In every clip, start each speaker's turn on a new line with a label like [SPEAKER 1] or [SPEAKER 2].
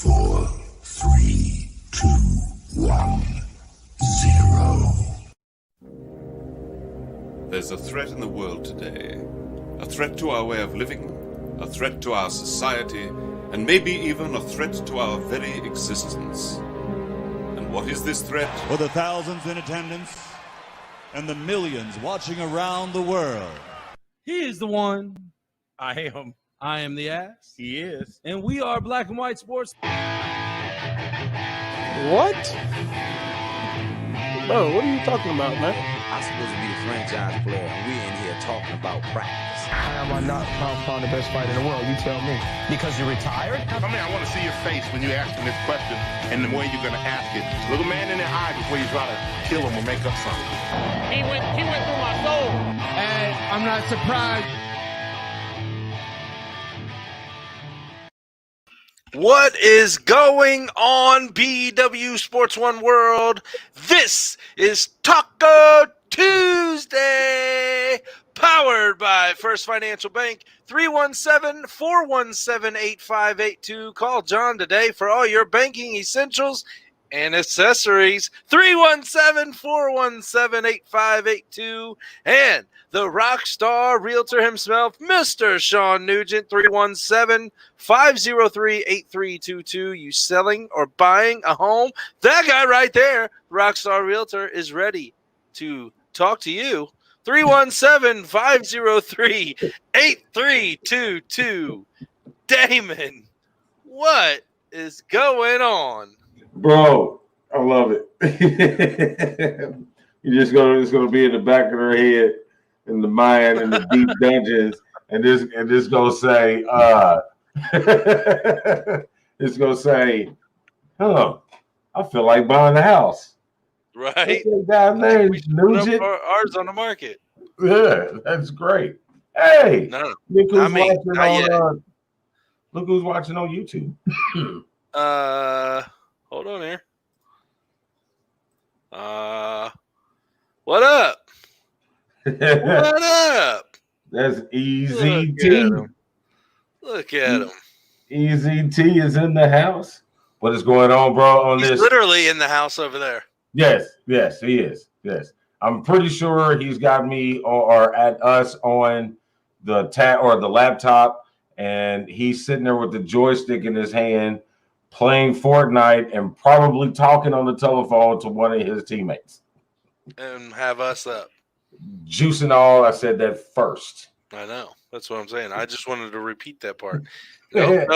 [SPEAKER 1] 4, 3, 2, 1, 0.
[SPEAKER 2] There's a threat in the world today. A threat to our way of living, a threat to our society, and maybe even a threat to our very existence. And what is this threat?
[SPEAKER 3] For the thousands in attendance and the millions watching around the world.
[SPEAKER 4] He is the one.
[SPEAKER 5] I am.
[SPEAKER 4] I am the ass.
[SPEAKER 5] He is.
[SPEAKER 4] And we are Black and White Sports.
[SPEAKER 6] What? Bro, what are you talking about, man?
[SPEAKER 7] I'm supposed to be the franchise player, and we're in here talking about practice.
[SPEAKER 6] How am I not pound the best fighter in the world? You tell me.
[SPEAKER 8] Because you're retired? I mean, I want to see your face when you're asking this question and the way you're going to ask it. Look a man in the eye before you try to kill him or make up something.
[SPEAKER 9] He went through my soul.
[SPEAKER 6] And I'm not surprised.
[SPEAKER 10] What is going on, BW Sports One World? This is Taco Tuesday, powered by First Financial Bank, 317-417-8582. Call John today for all your banking essentials and accessories, 317-417-8582. And the Rockstar Realtor himself, Mr. Shawn Nugent, 317-503-8322. You selling or buying a home? That guy right there, Rockstar Realtor, is ready to talk to you. 317-503-8322. Damon, what is going on?
[SPEAKER 11] Bro, I love it. It's gonna be in the back of their head, in the mind, in the deep dungeons, and this gonna say, it's gonna say, I feel like buying a house.
[SPEAKER 10] Right.
[SPEAKER 11] That name Nugent.
[SPEAKER 10] Ours on the market.
[SPEAKER 11] Yeah, that's great. Hey,
[SPEAKER 10] no,
[SPEAKER 11] look who's watching on YouTube.
[SPEAKER 10] Hold on here. What up? What up?
[SPEAKER 11] That's Easy T.
[SPEAKER 10] Look at him.
[SPEAKER 11] Easy T is in the house. What is going on, bro?
[SPEAKER 10] He's literally in the house over there.
[SPEAKER 11] Yes, he is. Yes. I'm pretty sure he's got me or at us on the tab or the laptop, and he's sitting there with the joystick in his hand, playing Fortnite and probably talking on the telephone to one of his teammates.
[SPEAKER 10] And have us up.
[SPEAKER 11] Juicing all, I said that first.
[SPEAKER 10] I know. That's what I'm saying. I just wanted to repeat that part.
[SPEAKER 11] Nope.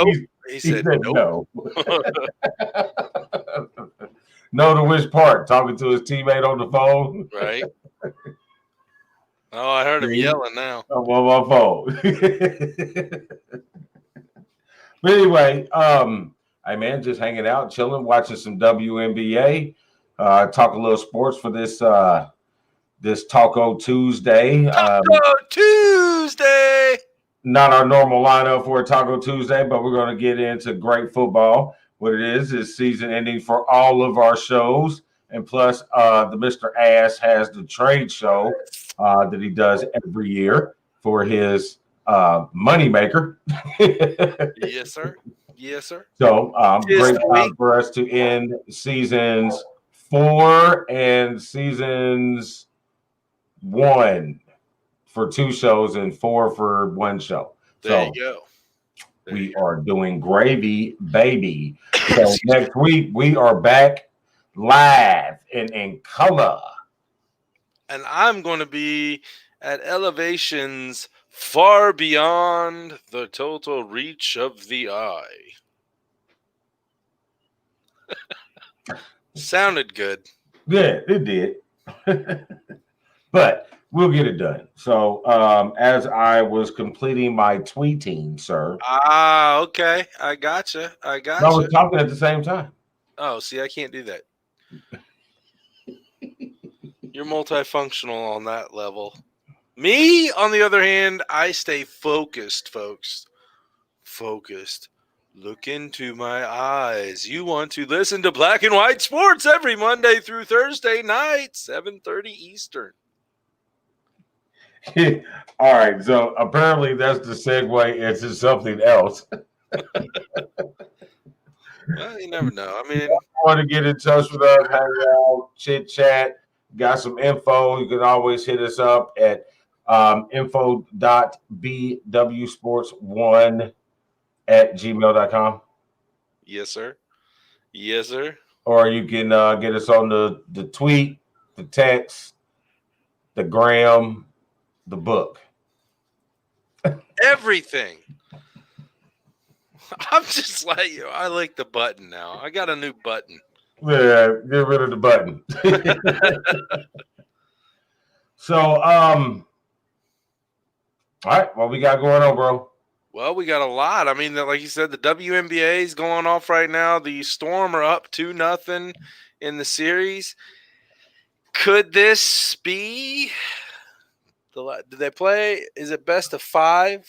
[SPEAKER 11] He said
[SPEAKER 10] nope.
[SPEAKER 11] No. No to which part? Talking to his teammate on the phone?
[SPEAKER 10] Right. Oh, I heard him yelling now.
[SPEAKER 11] I'm on my phone. But anyway, hey man, just hanging out, chilling, watching some WNBA. Talk a little sports for this Taco Tuesday.
[SPEAKER 10] Taco Tuesday.
[SPEAKER 11] Not our normal lineup for a Taco Tuesday, but we're going to get into great football. What it is season ending for all of our shows, and plus the Mr. Ass has the trade show that he does every year for his moneymaker.
[SPEAKER 10] Yes, sir. Yes, sir.
[SPEAKER 11] So great time for us to end seasons 4 and seasons 1 for 2 shows and 4 for 1 show.
[SPEAKER 10] There you go.
[SPEAKER 11] We are doing gravy, baby. So next week we are back live and in color.
[SPEAKER 10] And I'm going to be at elevations far beyond the total reach of the eye. Sounded good.
[SPEAKER 11] Yeah, it did. But we'll get it done. So as I was completing my tweeting, sir.
[SPEAKER 10] Okay. I gotcha.
[SPEAKER 11] I was talking at the same time.
[SPEAKER 10] Oh, see, I can't do that. You're multifunctional on that level. Me, on the other hand, I stay focused, folks. Focused. Look into my eyes. You want to listen to Black and White Sports every Monday through Thursday night, 7:30 Eastern.
[SPEAKER 11] All right, so apparently that's the segue into something else.
[SPEAKER 10] Well, you never know. I mean,
[SPEAKER 11] want to get in touch with us, hang out, chit chat, got some info, you can always hit us up at info.bwsports1@gmail.com.
[SPEAKER 10] yes, sir. Yes, sir.
[SPEAKER 11] Or you can get us on the tweet, the text, the gram, the book.
[SPEAKER 10] Everything. I'm just like you. I like the button now. I got a new button.
[SPEAKER 11] Yeah, get rid of the button. So, all right, what we got going on, bro?
[SPEAKER 10] Well, we got a lot. I mean, like you said, the WNBA is going off right now. The Storm are up 2-0 in the series. Could this be? Did they play? Is it best of 5?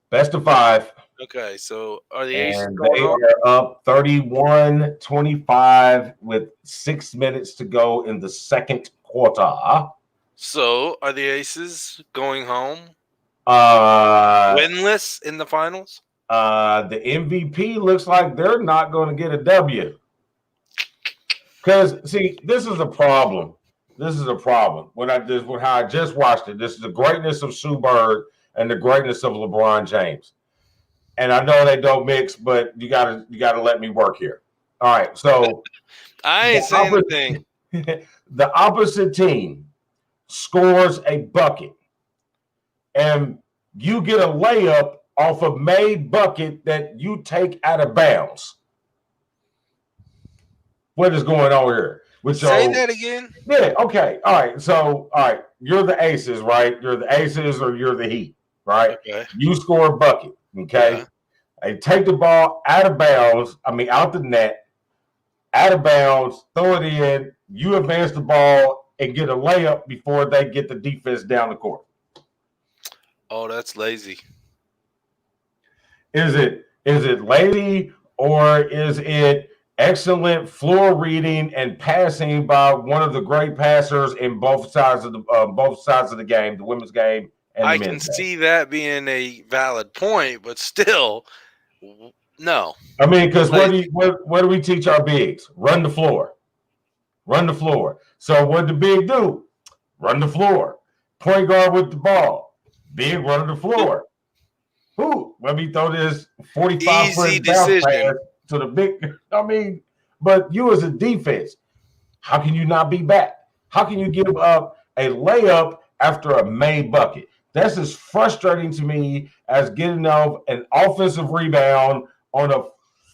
[SPEAKER 11] Best of 5.
[SPEAKER 10] Okay, so are the Aces
[SPEAKER 11] And
[SPEAKER 10] going
[SPEAKER 11] they
[SPEAKER 10] home?
[SPEAKER 11] are up 31-25 with 6 minutes to go in the second quarter.
[SPEAKER 10] So are the Aces going home?
[SPEAKER 11] Winless
[SPEAKER 10] in the finals?
[SPEAKER 11] The MVP looks like they're not going to get a W. Because, see, this is a problem. This is a problem. With how I just watched it. This is the greatness of Sue Bird and the greatness of LeBron James. And I know they don't mix, but you gotta let me work here. All right, so
[SPEAKER 10] I ain't saying anything.
[SPEAKER 11] The opposite team scores a bucket, and you get a layup off a made bucket that you take out of bounds. What is going on here?
[SPEAKER 10] Say that again.
[SPEAKER 11] Yeah, okay. All right. So, all right, you're the Aces, right? You're the Aces or you're the Heat, right?
[SPEAKER 10] Okay.
[SPEAKER 11] You score a bucket, okay? Yeah. They take the ball out of bounds, out the net, out of bounds, throw it in, you advance the ball and get a layup before they get the defense down the court.
[SPEAKER 10] Oh, that's lazy.
[SPEAKER 11] Is it lazy or is it excellent floor reading and passing by one of the great passers in both sides of the game, the women's game and the men's game?
[SPEAKER 10] I can see that being a valid point, but still, no.
[SPEAKER 11] I mean, because what do we teach our bigs? Run the floor. Run the floor. So what the big do? Run the floor. Point guard with the ball. Big run the floor. Ooh, let me throw this 45-foot bounce pass to the big. I mean, but you as a defense, how can you not be back? How can you give up a layup after a made bucket? That's as frustrating to me as getting off an offensive rebound on a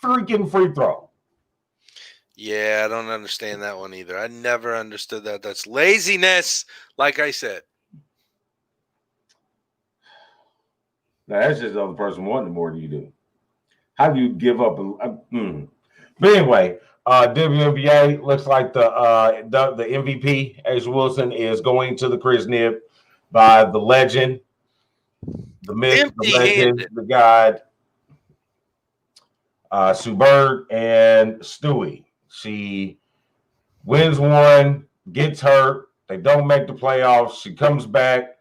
[SPEAKER 11] freaking free throw.
[SPEAKER 10] Yeah, I don't understand that one either. I never understood that. That's laziness, like I said.
[SPEAKER 11] Now, that's just the other person wanting more than you do. How do you give up? But anyway, WNBA looks like the MVP, A'ja Wilson, is going to the Krisnib by the legend, the myth, the legend, the god, Sue Bird and Stewie. She wins one, gets hurt. They don't make the playoffs. She comes back,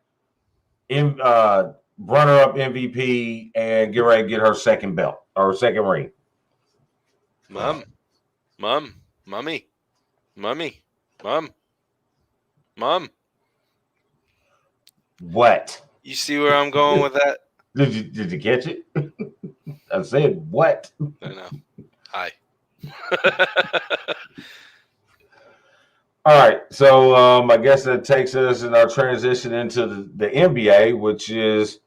[SPEAKER 11] runner-up MVP, and get ready to get her second belt or second ring.
[SPEAKER 10] Mom.
[SPEAKER 11] What?
[SPEAKER 10] You see where I'm going with that?
[SPEAKER 11] Did you catch it? I said what?
[SPEAKER 10] I know. Hi.
[SPEAKER 11] All right, so I guess that takes us in our transition into the NBA, which is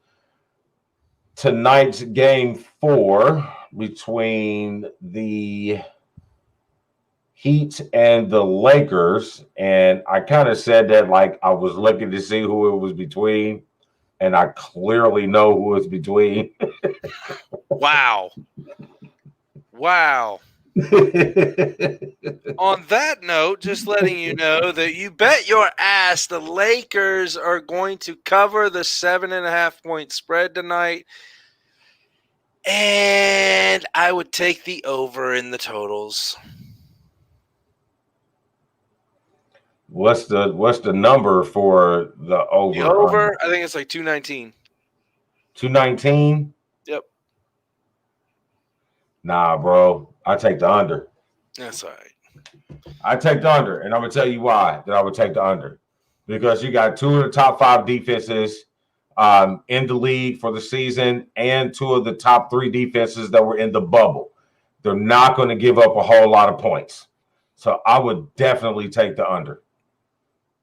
[SPEAKER 11] tonight's game 4 between the Heat and the Lakers. And I kind of said that like I was looking to see who it was between, and I clearly know who it's between.
[SPEAKER 10] Wow. On that note, just letting you know that you bet your ass the Lakers are going to cover the 7.5-point spread tonight. And I would take the over in the totals.
[SPEAKER 11] What's the number for the over?
[SPEAKER 10] The over, I think it's like 219.
[SPEAKER 11] 219?
[SPEAKER 10] Yep.
[SPEAKER 11] Nah, bro. I take the under.
[SPEAKER 10] That's all right.
[SPEAKER 11] I take the under, and I'm gonna tell you why that I would take the under. Because you got 2 of the top 5 defenses in the league for the season, and 2 of the top 3 defenses that were in the bubble. They're not going to give up a whole lot of points. So I would definitely take the under.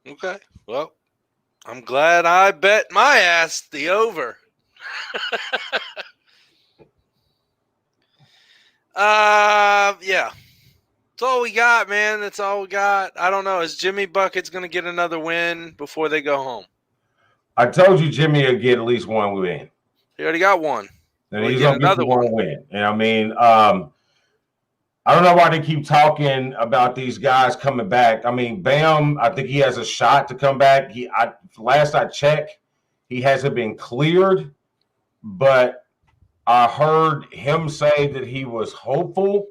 [SPEAKER 10] Okay. Well, I'm glad I bet my ass the over. Yeah. That's all we got, man. That's all we got. I don't know. Is Jimmy Buckets going to get another win before they go home?
[SPEAKER 11] I told you Jimmy would get at least one win.
[SPEAKER 10] He already got one.
[SPEAKER 11] And he's going to get one win. And I mean, I don't know why they keep talking about these guys coming back. I mean, Bam, I think he has a shot to come back. Last I checked, he hasn't been cleared, but I heard him say that he was hopeful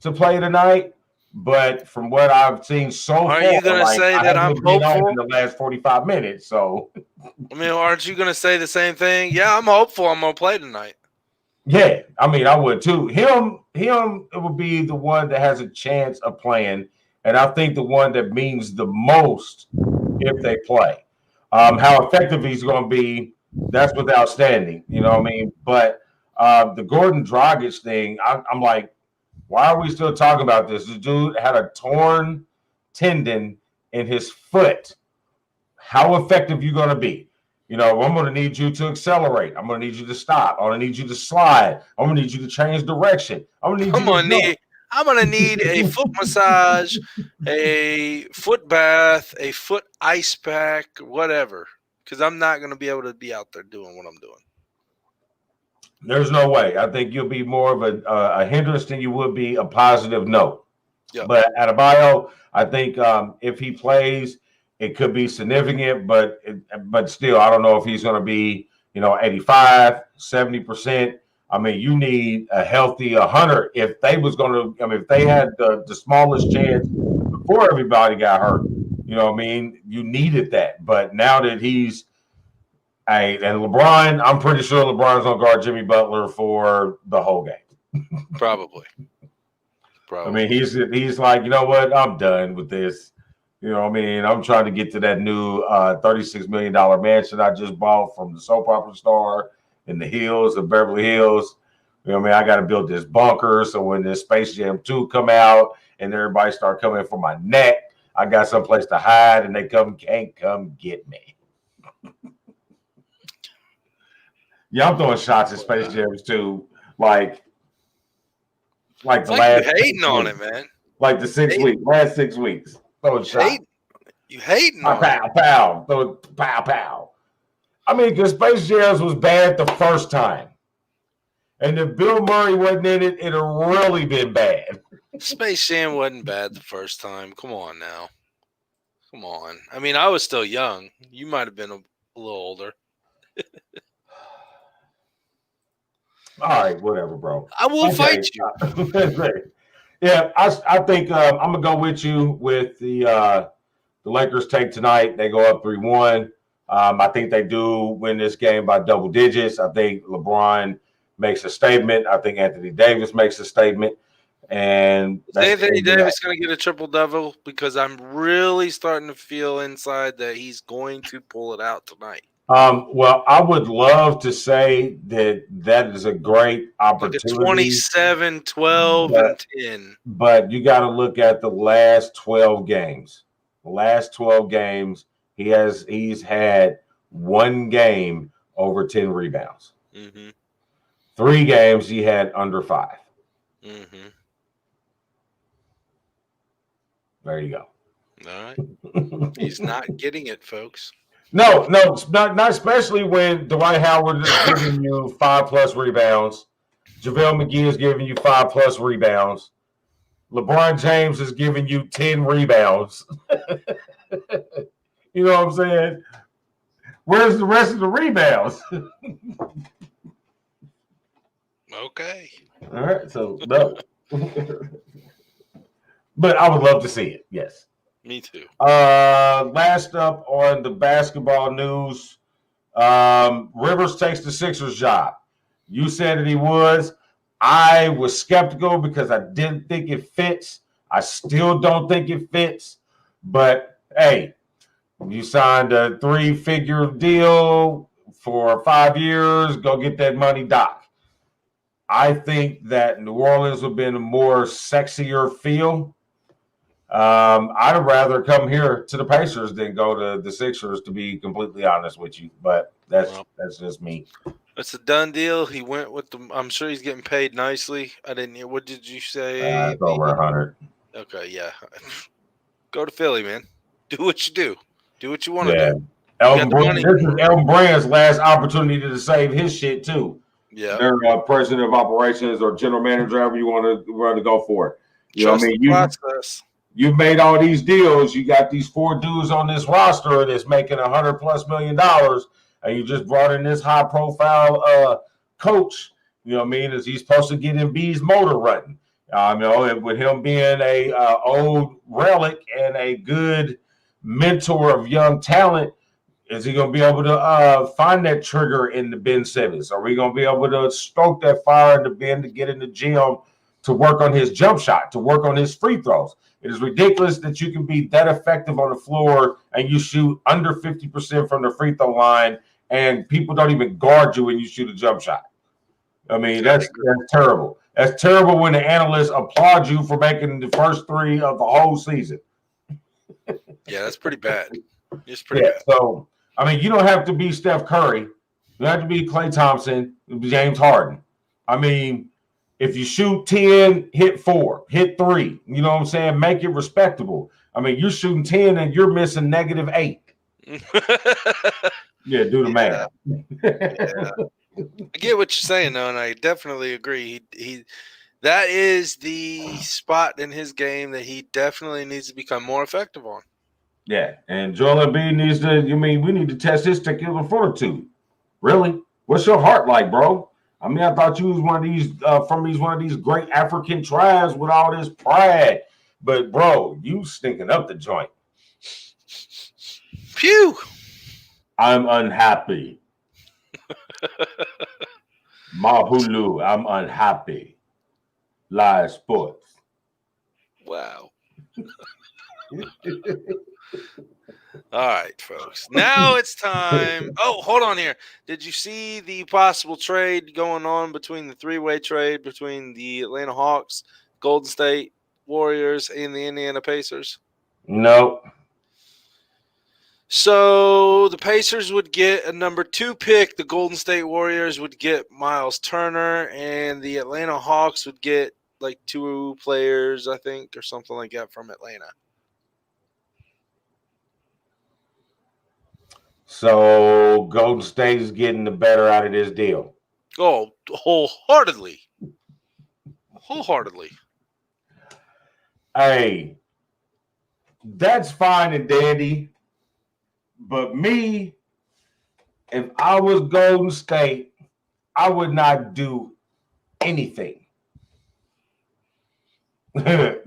[SPEAKER 11] to play tonight. But from what I've seen so far,
[SPEAKER 10] are you going to say that I'm hopeful
[SPEAKER 11] in the last 45 minutes? So,
[SPEAKER 10] I mean, aren't you going to say the same thing? Yeah, I'm hopeful I'm going to play tonight.
[SPEAKER 11] Yeah, I mean, I would too. Him, it would be the one that has a chance of playing, and I think the one that means the most if they play. How effective he's going to be, that's without standing. You know what I mean? But the Gordon Dragic thing, I'm like, why are we still talking about this? The dude had a torn tendon in his foot. How effective you going to be? You know, I'm going to need you to accelerate. I'm going to need you to stop. I'm going to need you to slide. I'm going to need you to change direction. I'm going
[SPEAKER 10] to need a foot massage, a foot bath, a foot ice pack, whatever, because I'm not going to be able to be out there doing what I'm doing.
[SPEAKER 11] There's no way. I think you'll be more of a hindrance than you would be a positive note.
[SPEAKER 10] Yep.
[SPEAKER 11] But Adebayo, I think if he plays, it could be significant, but still, I don't know if he's going to be, 85, 70%. I mean, you need a healthy 100. If they was going to, if they had the smallest chance before everybody got hurt, you needed that. But now that he's, and LeBron, I'm pretty sure LeBron's going to guard Jimmy Butler for the whole game.
[SPEAKER 10] Probably.
[SPEAKER 11] I mean, he's like, you know what? I'm done with this. You know what I mean? I'm trying to get to that new $36 million mansion I just bought from the soap opera star in the hills of Beverly Hills. You know what I mean? I got to build this bunker so when this Space Jam 2 come out and everybody start coming for my neck, I got someplace to hide and they can't come get me. Yeah, I'm throwing shots at Space Jam 2 like the last.
[SPEAKER 10] You hating on it, man.
[SPEAKER 11] Like the last 6 weeks. Throwing shots.
[SPEAKER 10] You hating on
[SPEAKER 11] it. Pow, throw pow, pow. I mean, because Space Jam was bad the first time. And if Bill Murray wasn't in it, it'd really been bad.
[SPEAKER 10] Space Jam wasn't bad the first time. Come on now. Come on. I mean, I was still young. You might have been a little older.
[SPEAKER 11] All right, whatever, bro.
[SPEAKER 10] I will fight you.
[SPEAKER 11] Yeah, I think I'm gonna go with you with the Lakers take tonight. They go up 3-1. I think they do win this game by double digits. I think LeBron makes a statement. I think Anthony Davis makes a statement. And
[SPEAKER 10] is Anthony Davis going to get a triple-double? Because I'm really starting to feel inside that he's going to pull it out tonight.
[SPEAKER 11] Well, I would love to say that is a great opportunity.
[SPEAKER 10] Look at 27, 12, and 10.
[SPEAKER 11] But you got to look at the last 12 games. The last 12 games, he's had one game over 10 rebounds.
[SPEAKER 10] Mm-hmm.
[SPEAKER 11] 3 games he had under 5.
[SPEAKER 10] Mm-hmm.
[SPEAKER 11] There you go.
[SPEAKER 10] All right. He's not getting it, folks.
[SPEAKER 11] No, not especially when Dwight Howard is giving you 5+ rebounds. JaVale McGee is giving you 5+ rebounds. LeBron James is giving you 10 rebounds. You know what I'm saying? Where's the rest of the rebounds?
[SPEAKER 10] Okay.
[SPEAKER 11] All right, so no. But I would love to see it, yes.
[SPEAKER 10] Me too.
[SPEAKER 11] Last up on the basketball news, Rivers takes the Sixers job. You said that he was. I was skeptical because I didn't think it fits. I still don't think it fits. But hey, you signed a 3-figure deal for 5 years. Go get that money, Doc. I think that New Orleans would have been a more sexier feel. I'd rather come here to the Pacers than go to the Sixers, to be completely honest with you. But that's just me.
[SPEAKER 10] It's a done deal. He went with the. I'm sure he's getting paid nicely. I didn't hear. What did you say?
[SPEAKER 11] It's over 100.
[SPEAKER 10] Okay, yeah. Go to Philly, man. Do what you do. Do what you want to do.
[SPEAKER 11] This is Elton Brand's last opportunity to save his shit too.
[SPEAKER 10] Yeah.
[SPEAKER 11] Their president of operations or general manager, however you want to go for it. You know what I mean? You've made all these deals. You got these 4 dudes on this roster that's making $100+ million, and you just brought in this high profile coach. You know what I mean? Is he's supposed to get Embiid's motor running? With him being a old relic and a good mentor of young talent, is he going to be able to find that trigger in the Ben Simmons? Are we going to be able to stoke that fire in the Ben to get in the gym to work on his jump shot, to work on his free throws? It is ridiculous that you can be that effective on the floor and you shoot under 50% from the free throw line and people don't even guard you when you shoot a jump shot. I mean, that's terrible. That's terrible when the analysts applaud you for making the first 3 of the whole season.
[SPEAKER 10] Yeah, that's pretty bad. It's pretty bad.
[SPEAKER 11] So, I mean, you don't have to be Steph Curry. You don't have to be Klay Thompson, James Harden. I mean, if you shoot 10, hit 4, hit 3. You know what I'm saying? Make it respectable. I mean, you're shooting 10 and you're missing -8. Yeah, do the math.
[SPEAKER 10] I get what you're saying, though, and I definitely agree. He that is the spot in his game that he definitely needs to become more effective on.
[SPEAKER 11] Yeah, and Joel Embiid needs to. We need to test his technical fortitude. Really, what's your heart like, bro? I mean, I thought you was one of these great African tribes with all this pride, but bro, you stinking up the joint.
[SPEAKER 10] Phew!
[SPEAKER 11] I'm unhappy. Mahulu, I'm unhappy. Live sports.
[SPEAKER 10] Wow. All right, folks. Now it's time. Oh, hold on here. Did you see the possible trade going on between the 3-way trade between the Atlanta Hawks, Golden State Warriors, and the Indiana Pacers?
[SPEAKER 11] No.
[SPEAKER 10] So the Pacers would get a number 2 pick. The Golden State Warriors would get Miles Turner, and the Atlanta Hawks would get like 2 players, I think, or something like that from Atlanta.
[SPEAKER 11] So Golden State is getting the better out of this deal.
[SPEAKER 10] Oh, wholeheartedly. Wholeheartedly.
[SPEAKER 11] Hey, that's fine and dandy. But me, if I was Golden State, I would not do anything.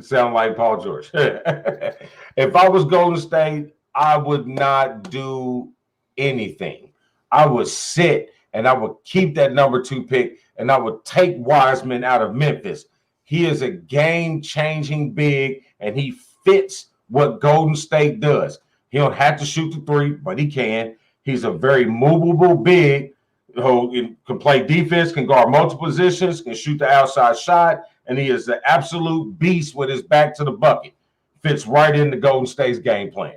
[SPEAKER 11] Sound like Paul George. If I was Golden State, I would not do anything. I would sit and I would keep that number 2 pick and I would take Wiseman out of Memphis. He is a game-changing big and he fits what Golden State does. He don't have to shoot the 3, but he can. He's a very movable big who can play defense, can guard multiple positions, can shoot the outside shot, and he is an absolute beast with his back to the bucket. Fits right into Golden State's game plan.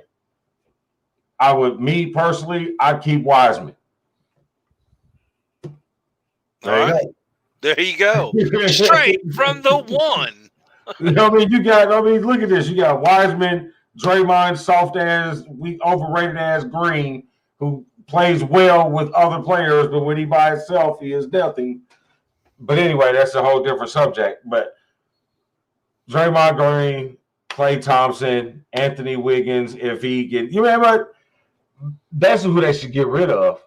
[SPEAKER 11] Me personally, I'd keep Wiseman.
[SPEAKER 10] There you go. Straight from the one.
[SPEAKER 11] Look at this. You got Wiseman, Draymond, soft ass, weak, overrated ass Green, who plays well with other players, but when he by himself, he is nothing. But anyway, that's a whole different subject. But Draymond Green, Klay Thompson, Anthony Wiggins, if he get, you remember, that's who they should get rid of.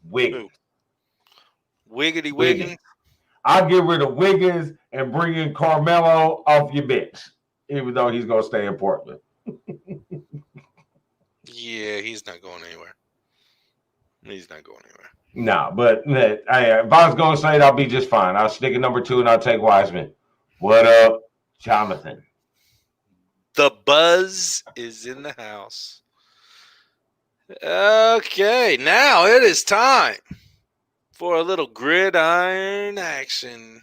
[SPEAKER 11] Wiggins.
[SPEAKER 10] Wiggity Wiggins.
[SPEAKER 11] I'll get rid of Wiggins and bring in Carmelo off your bench, even though he's going to stay in Portland.
[SPEAKER 10] Yeah, he's not going anywhere. He's not going anywhere.
[SPEAKER 11] No, but if I was going to say it, I'll be just fine. I'll stick at number 2 and I'll take Wiseman. What up, Jonathan?
[SPEAKER 10] The buzz is in the house. Okay, now it is time for a little gridiron action.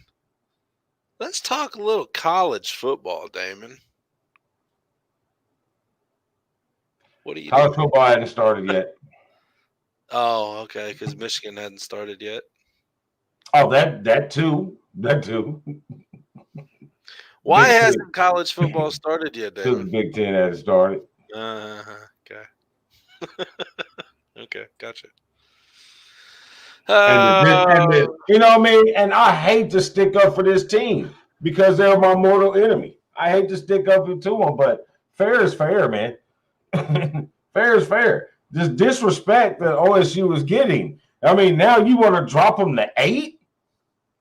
[SPEAKER 10] Let's talk a little college football, Damon. What do you
[SPEAKER 11] College football hadn't started yet.
[SPEAKER 10] Oh, okay, because Michigan hadn't started yet.
[SPEAKER 11] Oh, that too.
[SPEAKER 10] Why
[SPEAKER 11] Big
[SPEAKER 10] hasn't college football started yet,
[SPEAKER 11] Damon?
[SPEAKER 10] Damon?
[SPEAKER 11] The Big Ten hadn't started.
[SPEAKER 10] Okay. Okay, gotcha.
[SPEAKER 11] And you know what I mean? And I hate to stick up for this team because they're my mortal enemy. I hate to stick up to them, but fair is fair, man. Fair is fair. This disrespect that OSU is getting. I mean, now you want to drop them to 8?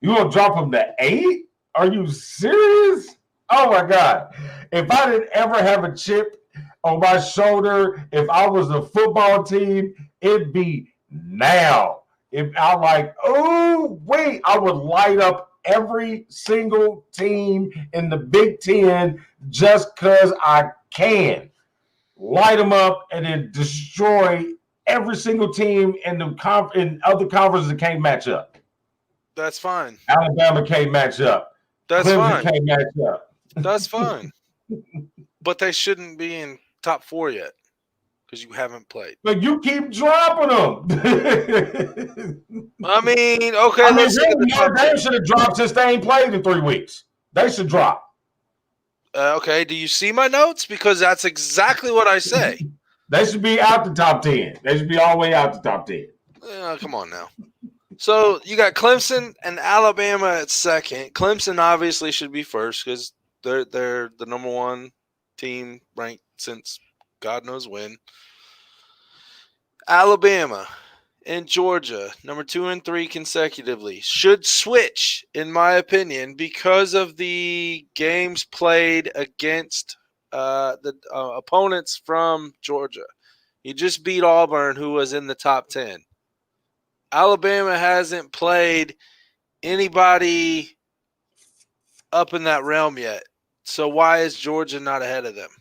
[SPEAKER 11] You want to drop them to 8? Are you serious? Oh, my God. If I didn't ever have a chip on my shoulder, if I was a football team, it'd be now. If I I would light up every single team in the Big Ten just because I can. Light them up and then destroy every single team in the in other conferences that can't match up.
[SPEAKER 10] That's fine.
[SPEAKER 11] Alabama can't match up.
[SPEAKER 10] That's
[SPEAKER 11] Clemson
[SPEAKER 10] fine.
[SPEAKER 11] Can't match up.
[SPEAKER 10] That's fine. But they shouldn't be in top 4 yet because you haven't played.
[SPEAKER 11] But you keep dropping them.
[SPEAKER 10] I mean, okay.
[SPEAKER 11] They should have dropped since they ain't played in 3 weeks. They should drop.
[SPEAKER 10] Okay, do you see my notes? Because that's exactly what I say.
[SPEAKER 11] They should be out the top 10. They should be all the way out the top 10.
[SPEAKER 10] Come on now. So you got Clemson and Alabama at second. Clemson obviously should be first because they're the number 1 team ranked since God knows when. Alabama and Georgia, number 2 and 3 consecutively, should switch, in my opinion, because of the games played against the opponents from Georgia. You just beat Auburn, who was in the top 10. Alabama hasn't played anybody up in that realm yet. So why is Georgia not ahead of them?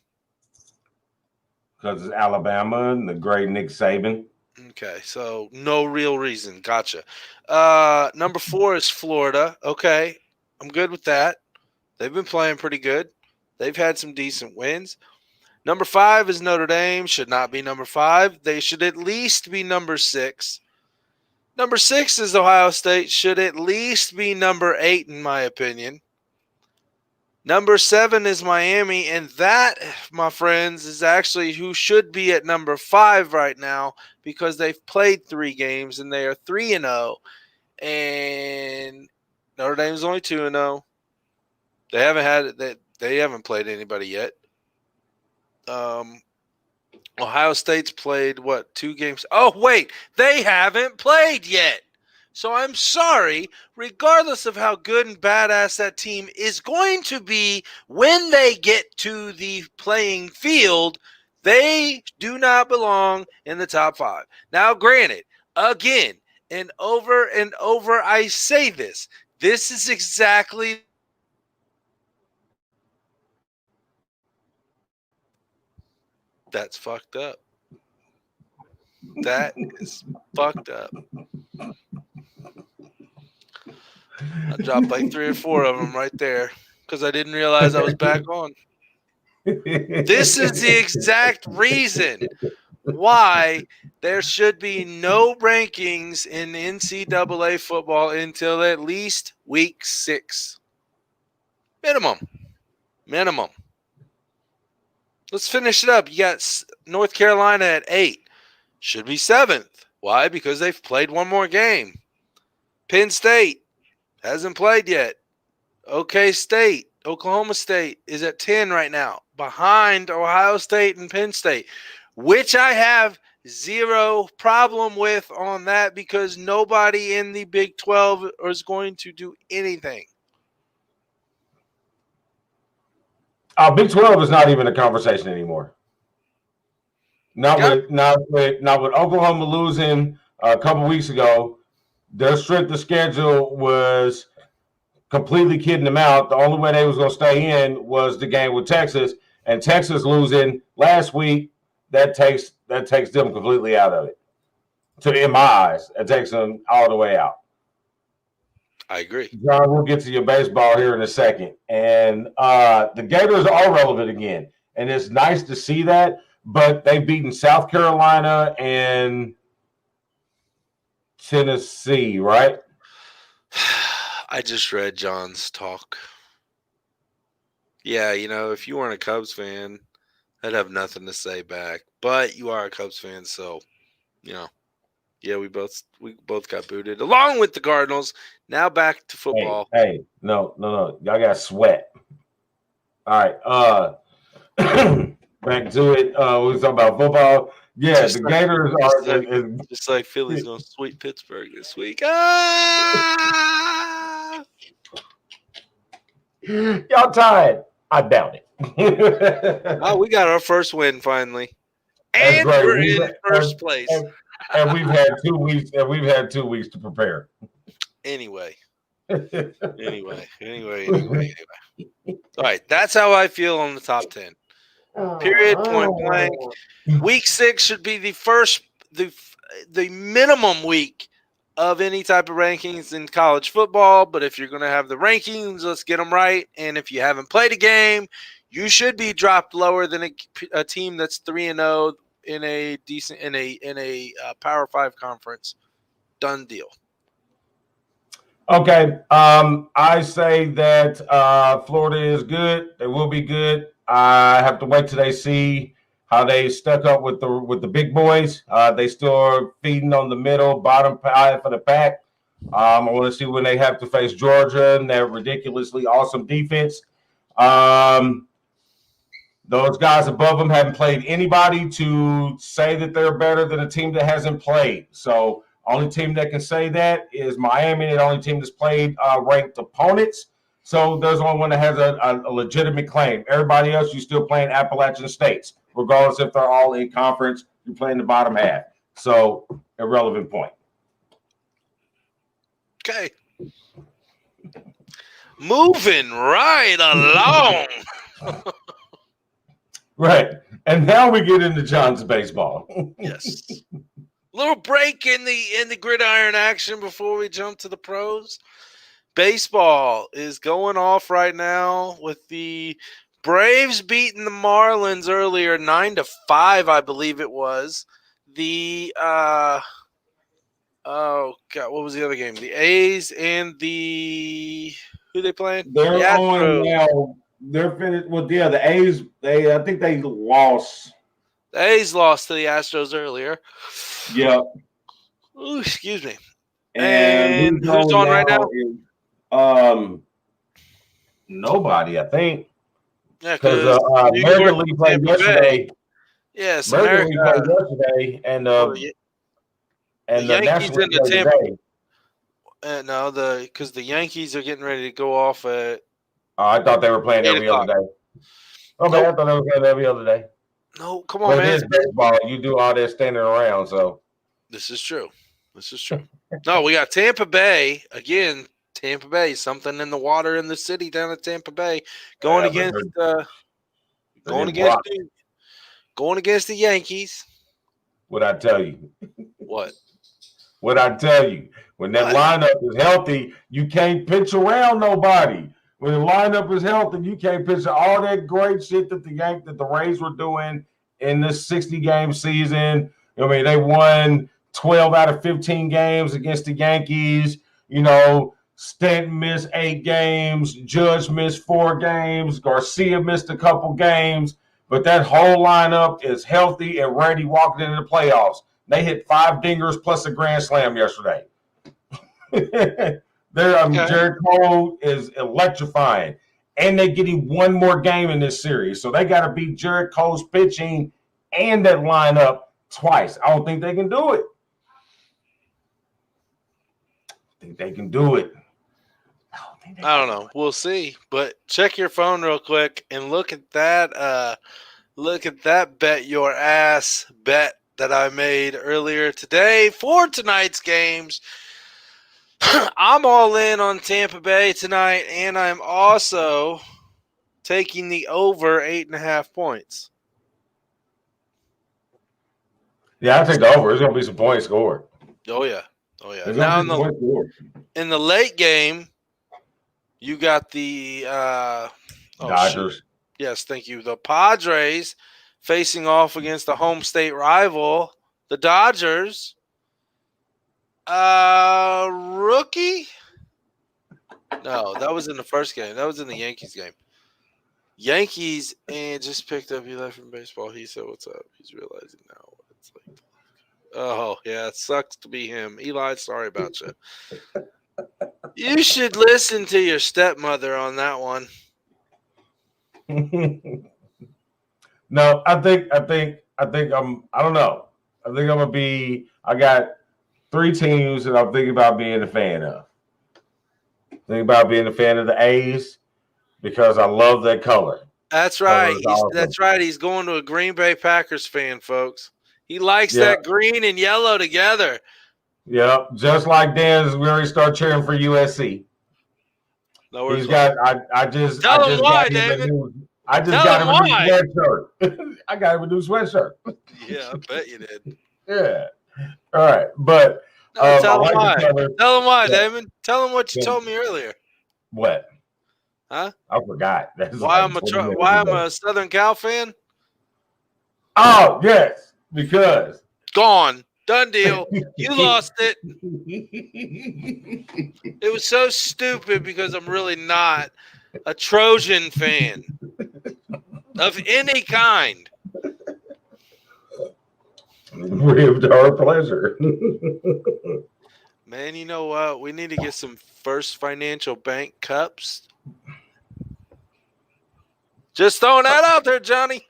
[SPEAKER 11] Because it's Alabama and the great Nick Saban.
[SPEAKER 10] Okay, so no real reason. Gotcha. Number 4 is Florida. Okay, I'm good with that. They've been playing pretty good. They've had some decent wins. Number 5 is Notre Dame. Should not be number 5. They should at least be number 6. Number 6 is Ohio State. Should at least be number 8, in my opinion. Number 7 is Miami, and that, my friends, is actually who should be at number 5 right now because they've played 3 games and they are 3-0, and Notre Dame's only 2-0. They haven't played anybody yet. Ohio State's played 2 games? Oh wait, they haven't played yet. So I'm sorry, regardless of how good and badass that team is going to be when they get to the playing field, they do not belong in the top 5. Now, granted, again, and over I say this. This is exactly that's fucked up. That is fucked up. I dropped like 3 or 4 of them right there because I didn't realize I was back on. This is the exact reason why there should be no rankings in NCAA football until at least week 6. Minimum. Let's finish it up. You got North Carolina at 8. Should be 7th. Why? Because they've played 1 more game. Penn State hasn't played yet. Oklahoma State is at 10 right now, behind Ohio State and Penn State, which I have zero problem with on that because nobody in the Big 12 is going to do anything.
[SPEAKER 11] Big 12 is not even a conversation anymore. Not with Oklahoma losing a couple weeks ago their strength of schedule was completely kidding them out. The only way they was going to stay in was the game with Texas, and Texas losing last week, that takes them completely out of it. In my eyes, it takes them all the way out.
[SPEAKER 10] I agree.
[SPEAKER 11] John, we'll get to your baseball here in a second. And the Gators are relevant again, and it's nice to see that, but they've beaten South Carolina and Tennessee, right?
[SPEAKER 10] I just read John's talk. Yeah, if you weren't a Cubs fan, I'd have nothing to say back. But you are a Cubs fan, so yeah, we both got booted along with the Cardinals. Now back to football.
[SPEAKER 11] Hey, no, y'all got sweat. All right, back to it. We was talking about football. Yeah, the Gators are
[SPEAKER 10] just like Philly's gonna sweep Pittsburgh this week. Ah!
[SPEAKER 11] Y'all tired? I doubt it.
[SPEAKER 10] Oh, we got our first win finally, and we're in first place.
[SPEAKER 11] And we've had 2 weeks. And we've had 2 weeks to prepare.
[SPEAKER 10] Anyway. All right, that's how I feel on the top 10. Period. Point blank. Week 6 should be the minimum week of any type of rankings in college football. But if you're going to have the rankings, let's get them right. And if you haven't played a game, you should be dropped lower than a team that's 3-0 in a decent in a Power 5 conference. Done deal.
[SPEAKER 11] Okay. I say that Florida is good. They will be good. I have to wait till they see how they stuck up with the big boys. They still are feeding on the bottom pie for the pack. I want to see when they have to face Georgia and their ridiculously awesome defense. Those guys above them haven't played anybody to say that they're better than a team that hasn't played. So only team that can say that is Miami. The only team that's played ranked opponents. So there's only one that has a legitimate claim. Everybody else, you're still playing Appalachian states. Regardless if they're all in conference, you're playing the bottom half. So irrelevant point.
[SPEAKER 10] Okay. Moving right along.
[SPEAKER 11] Right. And now we get into John's baseball.
[SPEAKER 10] Yes. Little break in the gridiron action before we jump to the pros. Baseball is going off right now with the Braves beating the Marlins earlier, 9-5, I believe it was. The what was the other game? The A's and who they playing?
[SPEAKER 11] They're on now. They're finished. Well, yeah, the A's. I think they lost.
[SPEAKER 10] The A's lost to the Astros earlier.
[SPEAKER 11] Yeah.
[SPEAKER 10] Ooh, excuse me.
[SPEAKER 11] And
[SPEAKER 10] who's on right now?
[SPEAKER 11] Nobody, I think.
[SPEAKER 10] Yeah, because
[SPEAKER 11] American League played yesterday.
[SPEAKER 10] Yes,
[SPEAKER 11] American League played yesterday, and the
[SPEAKER 10] Yankees
[SPEAKER 11] National
[SPEAKER 10] in the
[SPEAKER 11] League
[SPEAKER 10] Tampa. No, because the Yankees are getting ready to go off at.
[SPEAKER 11] I thought they were playing every other day. Okay, nope. I thought they were playing every other day.
[SPEAKER 10] No, come on, man.
[SPEAKER 11] It is baseball. You do all that standing around, so.
[SPEAKER 10] This is true. No, we got Tampa Bay again. Tampa Bay, something in the water in the city down at Tampa Bay, going against the Yankees.
[SPEAKER 11] What I tell you?
[SPEAKER 10] What?
[SPEAKER 11] What I tell you? When that lineup is healthy, you can't pitch around nobody. When the lineup is healthy, you can't pitch all that great shit that the Rays were doing in this 60-game season. I mean, they won 12 out of 15 games against the Yankees. Stanton missed 8 games. Judge missed 4 games. Garcia missed a couple games. But that whole lineup is healthy and ready walking into the playoffs. They hit 5 dingers plus a grand slam yesterday. Jared Cole is electrifying. And they're getting one more game in this series. So they got to beat Jared Cole's pitching and that lineup twice. I don't think they can do it. I think they can do it.
[SPEAKER 10] I don't know. We'll see. But check your phone real quick and look at that. Look at that bet your ass bet that I made earlier today for tonight's games. I'm all in on Tampa Bay tonight, and I'm also taking the over 8.5 points.
[SPEAKER 11] Yeah, I take the over. There's gonna be some points scored.
[SPEAKER 10] Oh yeah.
[SPEAKER 11] There's
[SPEAKER 10] Now
[SPEAKER 11] gonna be some points scored.
[SPEAKER 10] in the late game, you got the
[SPEAKER 11] Dodgers.
[SPEAKER 10] Shoot. Yes, thank you. The Padres facing off against the home state rival, the Dodgers. Rookie? No, that was in the first game. That was in the Yankees game. Yankees and just picked up Eli from baseball. He said, "What's up?" He's realizing now what it's like. Oh, yeah, it sucks to be him. Eli, sorry about you. You should listen to your stepmother on that one.
[SPEAKER 11] No, I don't know. I think I got 3 teams that I'm thinking about being a fan of. Thinking about being a fan of the A's because I love that color.
[SPEAKER 10] That's right.
[SPEAKER 11] Awesome.
[SPEAKER 10] That's right. He's going to a Green Bay Packers fan, folks. He likes that green and yellow together.
[SPEAKER 11] Yeah, just like Dan's where he start cheering for USC.
[SPEAKER 10] No,
[SPEAKER 11] he's got. I just got him a new sweatshirt. I got him a new sweatshirt.
[SPEAKER 10] Yeah, I bet you did.
[SPEAKER 11] Yeah. All right, but
[SPEAKER 10] tell him why. Tell him why, David. Tell him what you told me earlier.
[SPEAKER 11] What?
[SPEAKER 10] Huh?
[SPEAKER 11] I forgot.
[SPEAKER 10] Why I'm a Southern Cal fan?
[SPEAKER 11] Oh yes, because
[SPEAKER 10] gone. Done deal. You lost it. It was so stupid because I'm really not a Trojan fan of any kind.
[SPEAKER 11] It's our pleasure.
[SPEAKER 10] Man, you know what? We need to get some First Financial Bank cups. Just throwing that out there, Johnny.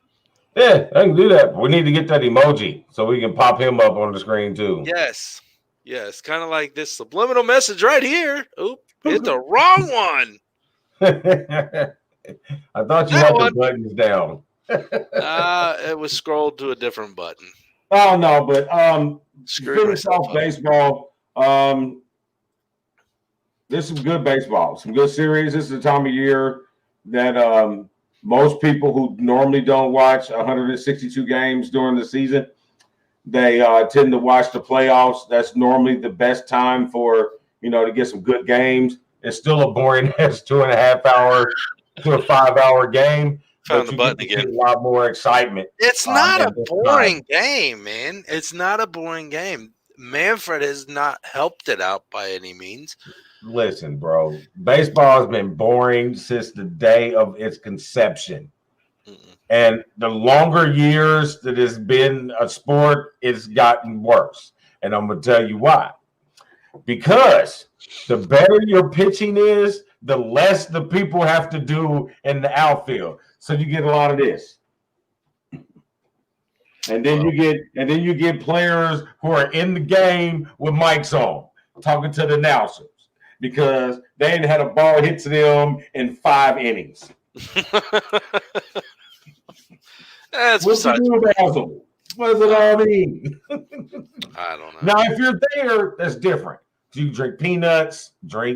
[SPEAKER 11] Yeah, I can do that. We need to get that emoji so we can pop him up on the screen too.
[SPEAKER 10] Yes. Kind of like this subliminal message right here. Oop, hit the wrong one.
[SPEAKER 11] I thought you had the buttons down.
[SPEAKER 10] It was scrolled to a different button.
[SPEAKER 11] Oh no, but finish off baseball. There's some good baseball, some good series. This is the time of year that most people who normally don't watch 162 games during the season, they tend to watch the playoffs. That's normally the best time for, to get some good games. It's still a boring ass 2.5 hour to a 5 hour game.
[SPEAKER 10] Found the button again.
[SPEAKER 11] A lot more excitement.
[SPEAKER 10] It's not a boring game, man. It's not a boring game. Manfred has not helped it out by any means.
[SPEAKER 11] Listen, bro, baseball has been boring since the day of its conception. And the longer years that it's been a sport, it's gotten worse. And I'm going to tell you why. Because the better your pitching is, the less the people have to do in the outfield. So you get a lot of this. And then you get players who are in the game with mics on, talking to the announcers. Because they ain't had a ball hit to them in 5 innings.
[SPEAKER 10] That's
[SPEAKER 11] What's the new Basil? What does it all mean?
[SPEAKER 10] I don't know.
[SPEAKER 11] Now, if you're there, that's different. You drink peanuts.
[SPEAKER 10] I'm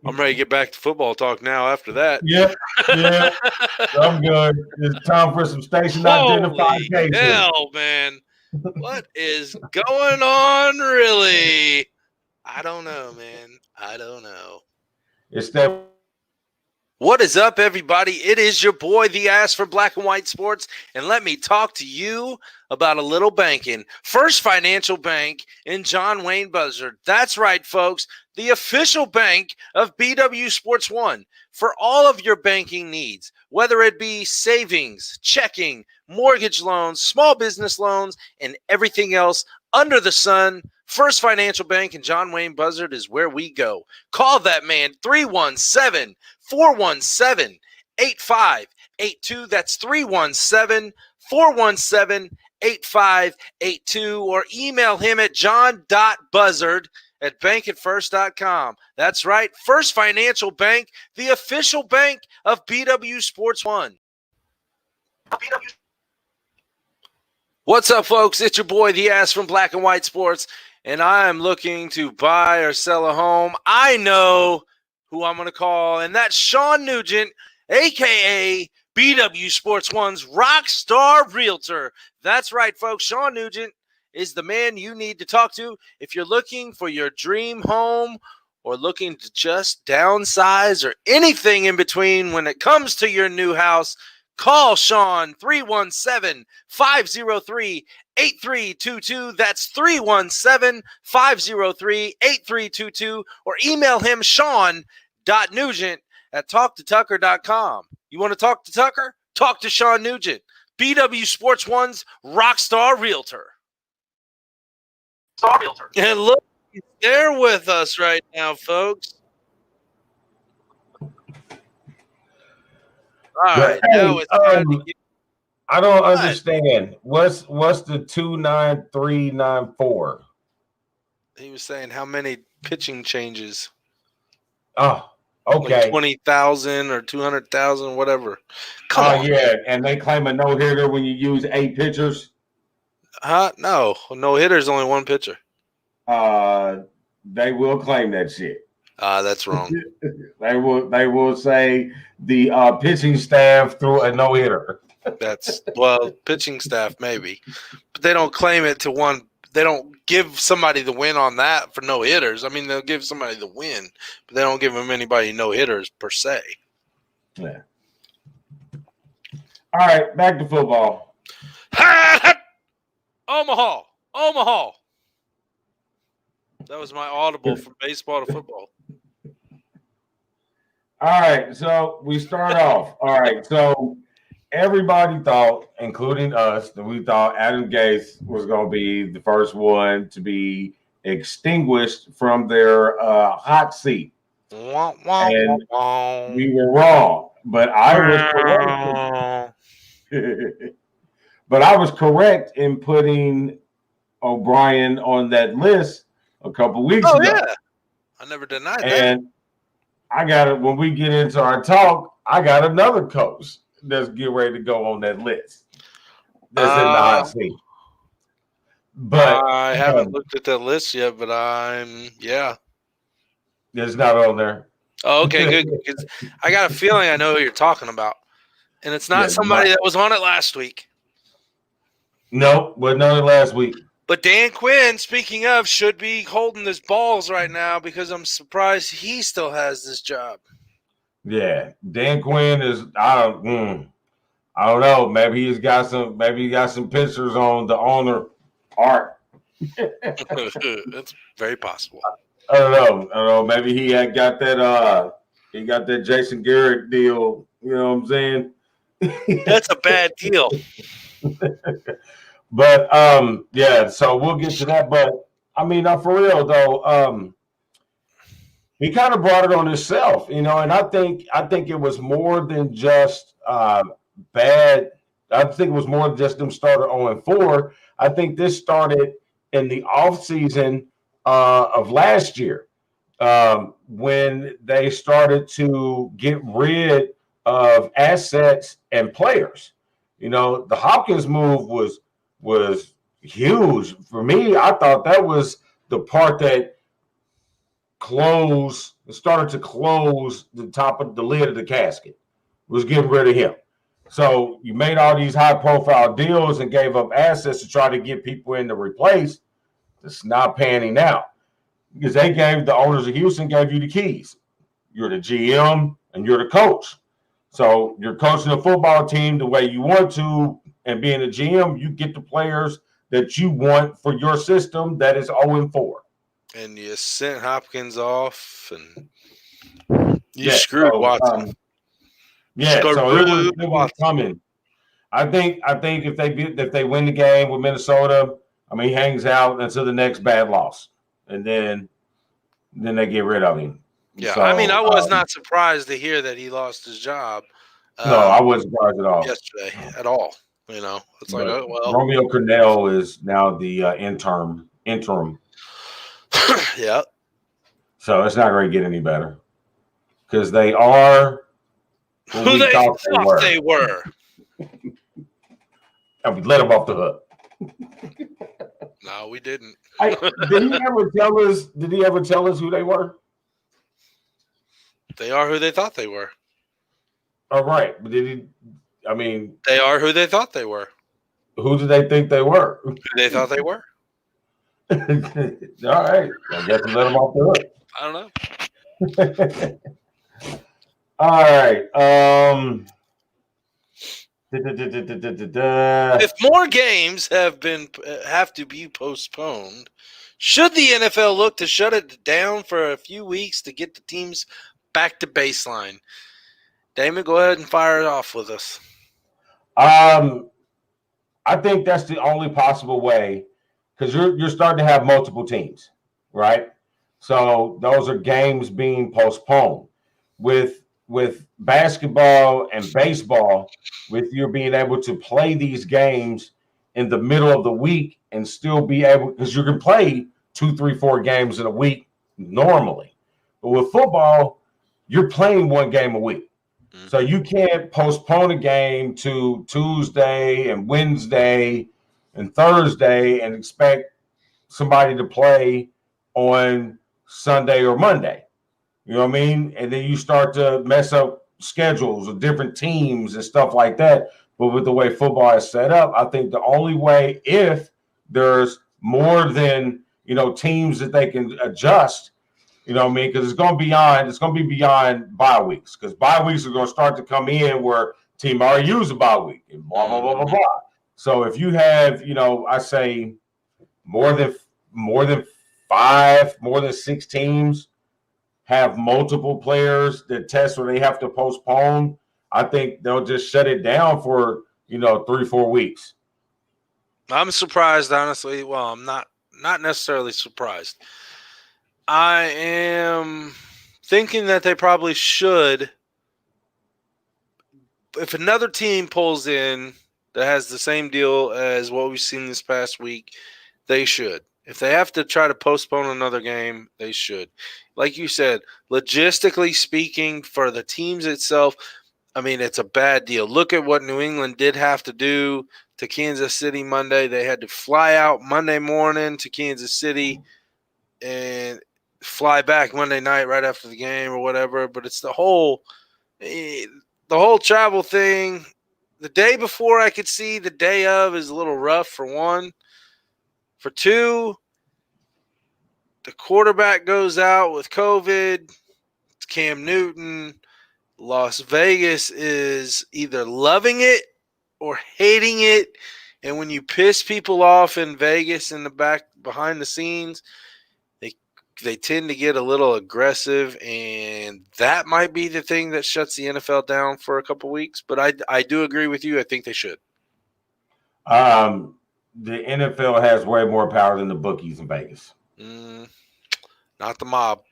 [SPEAKER 10] ready to get back to football talk now after that.
[SPEAKER 11] Yeah. I'm good. It's time for some station identification.
[SPEAKER 10] Hell, man. What is going on, really? I don't know, man. I don't know.
[SPEAKER 11] It's that.
[SPEAKER 10] What is up, everybody? It is your boy, the ass for Black and White Sports, and let me talk to you about a little banking. First Financial Bank in John.buzzard. That's right, folks. The official bank of BW Sports 1 for all of your banking needs, whether it be savings, checking, mortgage loans, small business loans, and everything else under the sun. First Financial Bank in John.buzzard is where we go. Call that man 317-417-8582. That's 317-417-8582, or email him at John.buzzard at bankatfirst.com. That's right, First Financial Bank, the official bank of BW Sports 1. What's up, folks? It's your boy, The Ass from Black and White Sports, and I am looking to buy or sell a home. I know who I'm going to call, and that's Shawn Nugent, a.k.a. BW Sports One's Rockstar Realtor. That's right, folks. Shawn Nugent is the man you need to talk to if you're looking for your dream home or looking to just downsize or anything in between when it comes to your new house. Call Shawn 317-503-8322. That's 317-503-8322. Or email him shawn.nugent at talktotucker.com. You want to talk to Tucker? Talk to Shawn Nugent, BW Sports One's Rockstar Realtor. And look, he's there with us right now, folks. All right, now it's time to get...
[SPEAKER 11] I don't understand. What's the 29394?
[SPEAKER 10] He was saying how many pitching changes.
[SPEAKER 11] Oh, okay.
[SPEAKER 10] Like 20,000 or 200,000, whatever. Come on.
[SPEAKER 11] Yeah, and they claim a no-hitter when you use 8 pitchers.
[SPEAKER 10] No hitter is only 1 pitcher.
[SPEAKER 11] They will claim that shit.
[SPEAKER 10] That's wrong.
[SPEAKER 11] They will say the pitching staff threw a no-hitter.
[SPEAKER 10] Pitching staff maybe, but they don't claim it to one. They don't give somebody the win on that for no hitters. I mean, they'll give somebody the win, but they don't give them anybody no hitters per se.
[SPEAKER 11] Yeah. All right, back to football.
[SPEAKER 10] Omaha. That was my audible from baseball to football.
[SPEAKER 11] All right, so we start off. All right, so everybody thought, including us, that we thought Adam Gase was going to be the first one to be extinguished from their hot seat. And we were wrong, but I was correct. But I was correct in putting O'Brien on that list a couple weeks ago.
[SPEAKER 10] Yeah. I never denied that.
[SPEAKER 11] And I got it when we get into our talk. I got another coach that's getting ready to go on that list. That's in the hot seat. But
[SPEAKER 10] I haven't looked at that list yet, but
[SPEAKER 11] it's not on there.
[SPEAKER 10] Oh, okay, good. Because I got a feeling I know who you're talking about, and it's not somebody that was on it last week.
[SPEAKER 11] No, wasn't on it last week.
[SPEAKER 10] But Dan Quinn, speaking of, should be holding his balls right now because I'm surprised he still has this job.
[SPEAKER 11] Yeah, Dan Quinn is. I don't know. Maybe he got some pictures on the owner art.
[SPEAKER 10] That's very possible.
[SPEAKER 11] I don't know. Maybe he had got that. He got that Jason Garrett deal. You know what I'm saying?
[SPEAKER 10] That's a bad deal.
[SPEAKER 11] But so we'll get to that. But I mean, for real though, he kind of brought it on himself, and I think it was more than just bad. I think it was more than just them started 0-4. I think this started in the offseason of last year when they started to get rid of assets and players. The Hopkins move was huge for me. I thought that was the part that started to close the top of the lid of the casket, was getting rid of him. So you made all these high profile deals and gave up assets to try to get people in to replace. It's not panning out because the owners of Houston gave you the keys. You're the GM and you're the coach. So you're coaching a football team the way you want to, and being a GM, you get the players that you want for your system that is 0-4.
[SPEAKER 10] And you sent Hopkins off, and you screwed Watson.
[SPEAKER 11] So it was coming. I think if they win the game with Minnesota, he hangs out until the next bad loss, and then they get rid of him.
[SPEAKER 10] Yeah, so, I was not surprised to hear that he lost his job.
[SPEAKER 11] No, I wasn't surprised at all.
[SPEAKER 10] Yesterday, at all. It's like,
[SPEAKER 11] Romeo Cornell is now the interim.
[SPEAKER 10] Yeah.
[SPEAKER 11] So it's not going to get any better because they are
[SPEAKER 10] who they thought they were.
[SPEAKER 11] And we let them off the hook.
[SPEAKER 10] No, we didn't.
[SPEAKER 11] Did he ever tell us? Did he ever tell us who they were?
[SPEAKER 10] They are who they thought they were.
[SPEAKER 11] All right, but did he? I mean,
[SPEAKER 10] they are who they thought they were.
[SPEAKER 11] Who did they think they were?
[SPEAKER 10] Who they thought they were.
[SPEAKER 11] All right, I guess we let them off the hook.
[SPEAKER 10] I don't know.
[SPEAKER 11] All right.
[SPEAKER 10] If more games have to be postponed, should the NFL look to shut it down for a few weeks to get the teams back to baseline? Damon, go ahead and fire it off with us.
[SPEAKER 11] I think that's the only possible way, because you're starting to have multiple teams, right? So those are games being postponed. With basketball and baseball, with you being able to play these games in the middle of the week and still be able, because you can play 2, 3, 4 games in a week normally. But with football, you're playing one game a week. So you can't postpone a game to Tuesday and Wednesday and Thursday and expect somebody to play on Sunday or Monday. You know what I mean? And then you start to mess up schedules of different teams and stuff like that. But with the way football is set up, I think the only way, if there's more than, teams that they can adjust, you know what I mean? Because it's going to be beyond bye weeks, because bye weeks are going to start to come in where team already used a bye week and blah, blah, blah, blah, blah. So if you have, I say more than 5, more than 6 teams have multiple players that test where they have to postpone, I think they'll just shut it down for, 3-4 weeks.
[SPEAKER 10] I'm surprised, honestly. Well, I'm not necessarily surprised. I am thinking that they probably should. If another team pulls in that has the same deal as what we've seen this past week, they should. If they have to try to postpone another game, they should. Like you said, logistically speaking, for the teams itself, I mean, it's a bad deal. Look at what New England did have to do to Kansas City Monday. They had to fly out Monday morning to Kansas City and fly back Monday night right after the game or whatever. But it's the whole travel thing. The day before I could see, the day of is a little rough for one. For two, the quarterback goes out with COVID. It's Cam Newton. Las Vegas is either loving it or hating it. And when you piss people off in Vegas in the back behind the scenes, they tend to get a little aggressive, and that might be the thing that shuts the NFL down for a couple weeks. But I do agree with you. I think they should.
[SPEAKER 11] The NFL has way more power than the bookies in Vegas.
[SPEAKER 10] Not the mob.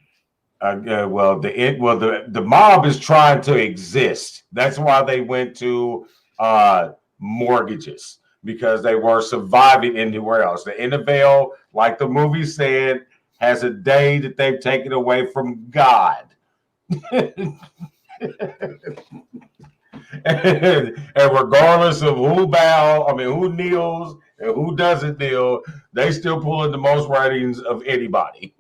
[SPEAKER 11] The mob is trying to exist. That's why they went to mortgages, because they were surviving anywhere else. The NFL, like the movie said, has a day that they've taken away from God. and regardless of who kneels and who doesn't kneel, they still pulling the most ratings of anybody.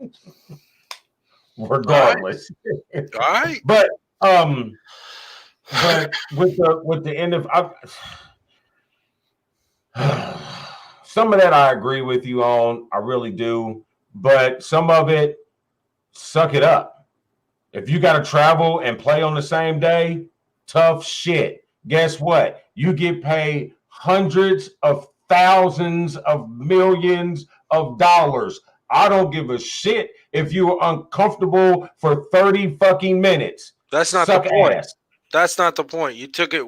[SPEAKER 11] Regardless.
[SPEAKER 10] All right.
[SPEAKER 11] But with the end of some of that I agree with you on. I really do. But some of it, suck it up. If you got to travel and play on the same day, tough shit. Guess what? You get paid hundreds of thousands of millions of dollars. I don't give a shit if you were uncomfortable for 30 fucking minutes.
[SPEAKER 10] That's not the point. Ass. That's not the point. You took it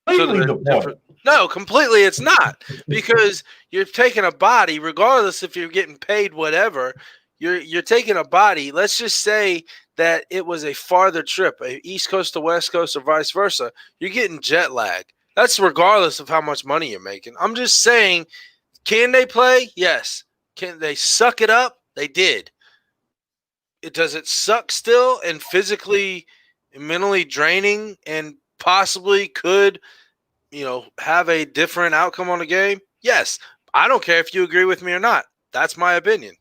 [SPEAKER 11] completely the point.
[SPEAKER 10] No, completely it's not. Because you're taking a body, regardless if you're getting paid whatever, you're taking a body. Let's just say that it was a farther trip, a East Coast to West Coast or vice versa. You're getting jet lag. That's regardless of how much money you're making. I'm just saying, can they play? Yes. Can they suck it up? They did. Does it suck still and physically and mentally draining and possibly could, have a different outcome on the game? Yes. I don't care if you agree with me or not. That's my opinion.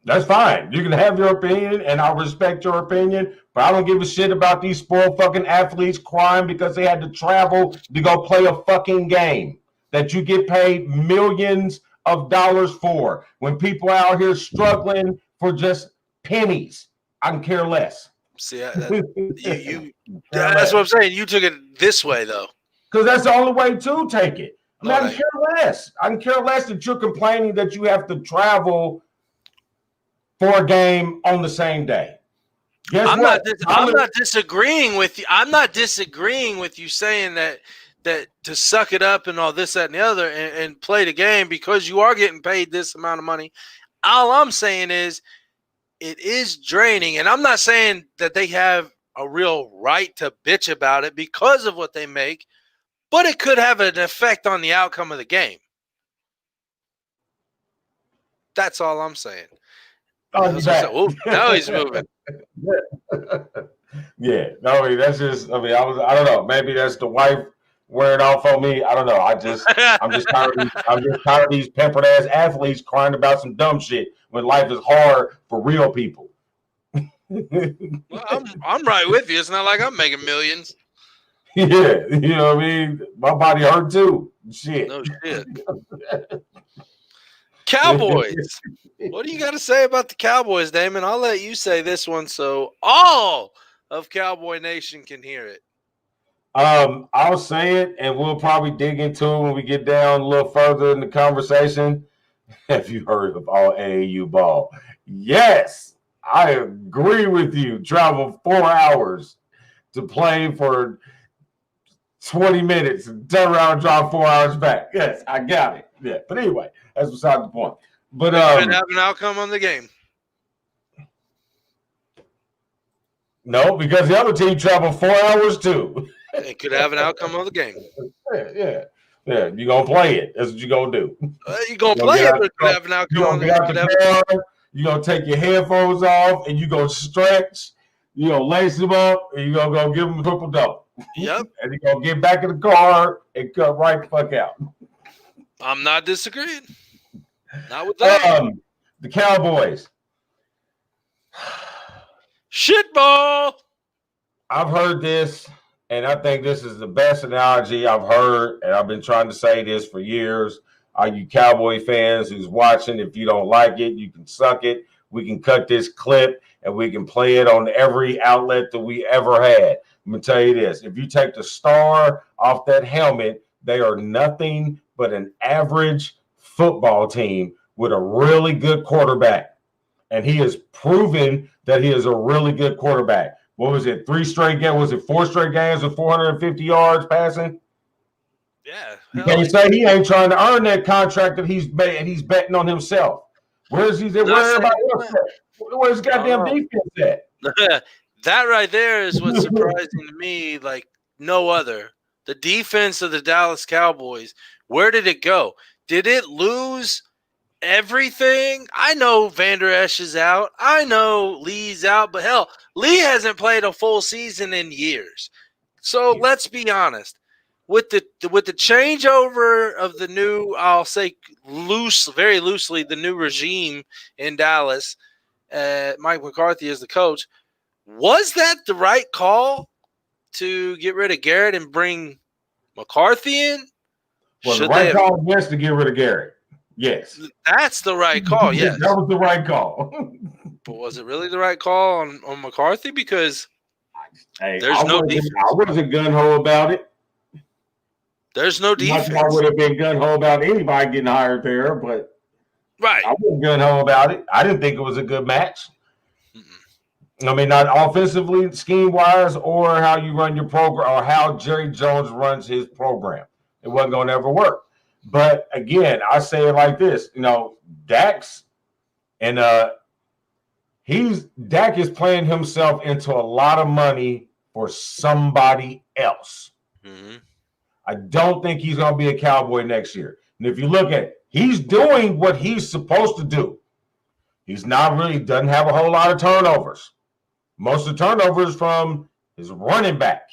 [SPEAKER 11] That's fine. You can have your opinion, and I respect your opinion, but I don't give a shit about these spoiled fucking athletes crying because they had to travel to go play a fucking game that you get paid millions of dollars for. When people out here struggling for just pennies, I can care less.
[SPEAKER 10] See, that's what I'm saying. You took it this way, though.
[SPEAKER 11] Because that's the only way to take it. I
[SPEAKER 10] Right.
[SPEAKER 11] can care less. I can care less that you're complaining that you have to travel for a game on the same day. Guess
[SPEAKER 10] I'm
[SPEAKER 11] what?
[SPEAKER 10] not disagreeing with you. I'm not disagreeing with you saying that to suck it up and all this, that, and the other and play the game because you are getting paid this amount of money. All I'm saying is it is draining. And I'm not saying that they have a real right to bitch about it because of what they make, but it could have an effect on the outcome of the game. That's all I'm saying.
[SPEAKER 11] Oh,
[SPEAKER 10] now he's moving.
[SPEAKER 11] Yeah, no, I mean, that's just. I mean, I don't know. Maybe that's the wife wearing off on me. I don't know. I'm just tired of these pampered ass athletes crying about some dumb shit when life is hard for real people.
[SPEAKER 10] Well, I'm right with you. It's not like I'm making millions.
[SPEAKER 11] Yeah, you know what I mean. My body hurt too. Shit.
[SPEAKER 10] No shit. Cowboys. What do you got to say about the Cowboys, Damon? I'll let you say this one so all of Cowboy Nation can hear it.
[SPEAKER 11] I'll say it, and we'll probably dig into it when we get down a little further in the conversation. Have you heard of all AAU ball? Yes, I agree with you. Travel 4 hours to play for 20 minutes and turn around and drive 4 hours back. Yes, I got it. Yeah, but anyway, that's beside the point. But
[SPEAKER 10] could have an outcome on the game.
[SPEAKER 11] No, because the other team traveled 4 hours too.
[SPEAKER 10] It could have an outcome on the game.
[SPEAKER 11] Yeah. You're gonna play it. That's what you're gonna do.
[SPEAKER 10] You're gonna play it, but it could have an outcome on the game.
[SPEAKER 11] You're gonna take your headphones off and you're gonna stretch. You're gonna lace them up and you're gonna go give them a triple double.
[SPEAKER 10] Yep.
[SPEAKER 11] And you're gonna get back in the car and cut right the fuck out.
[SPEAKER 10] I'm not disagreeing. Not with that.
[SPEAKER 11] The Cowboys.
[SPEAKER 10] Shitball.
[SPEAKER 11] I've heard this, and I think this is the best analogy I've heard, and I've been trying to say this for years. All you Cowboy fans who's watching, if you don't like it, you can suck it. We can cut this clip, and we can play it on every outlet that we ever had. I'm going to tell you this. If you take the star off that helmet, they are nothing but an average football team with a really good quarterback. And he has proven that he is a really good quarterback. What was it? 3 straight games? Was it 4 straight games with 450 yards passing?
[SPEAKER 10] Yeah.
[SPEAKER 11] You can't say he ain't trying to earn that contract that he's betting on himself. Where's everybody else at? Where's goddamn defense at?
[SPEAKER 10] That right there is what's surprising to me, like no other. The defense of the Dallas Cowboys, where did it go? Did it lose everything? I know Vander Esch is out. I know Lee's out, but hell, Lee hasn't played a full season in years. So let's be honest. With the changeover of the new, I'll say very loosely, the new regime in Dallas, Mike McCarthy is the coach. Was that the right call to get rid of Garrett and bring McCarthy in?
[SPEAKER 11] Well, the right call was to get rid of Garrett. Yes.
[SPEAKER 10] That's the right call, yes.
[SPEAKER 11] That was the right call.
[SPEAKER 10] But was it really the right call on McCarthy? Because there's no defense.
[SPEAKER 11] I wasn't gun-ho about it.
[SPEAKER 10] There's no defense.
[SPEAKER 11] I would have been gun-ho about anybody getting hired there, but
[SPEAKER 10] right.
[SPEAKER 11] I wasn't gun-ho about it. I didn't think it was a good match. I mean, not offensively, scheme-wise, or how you run your program, or how Jerry Jones runs his program. It wasn't going to ever work. But, again, I say it like this. You know, Dak's and Dak is playing himself into a lot of money for somebody else.
[SPEAKER 10] Mm-hmm.
[SPEAKER 11] I don't think he's going to be a Cowboy next year. And if you look at it, he's doing what he's supposed to do. He's not really, doesn't have a whole lot of turnovers. Most of the turnovers from his running back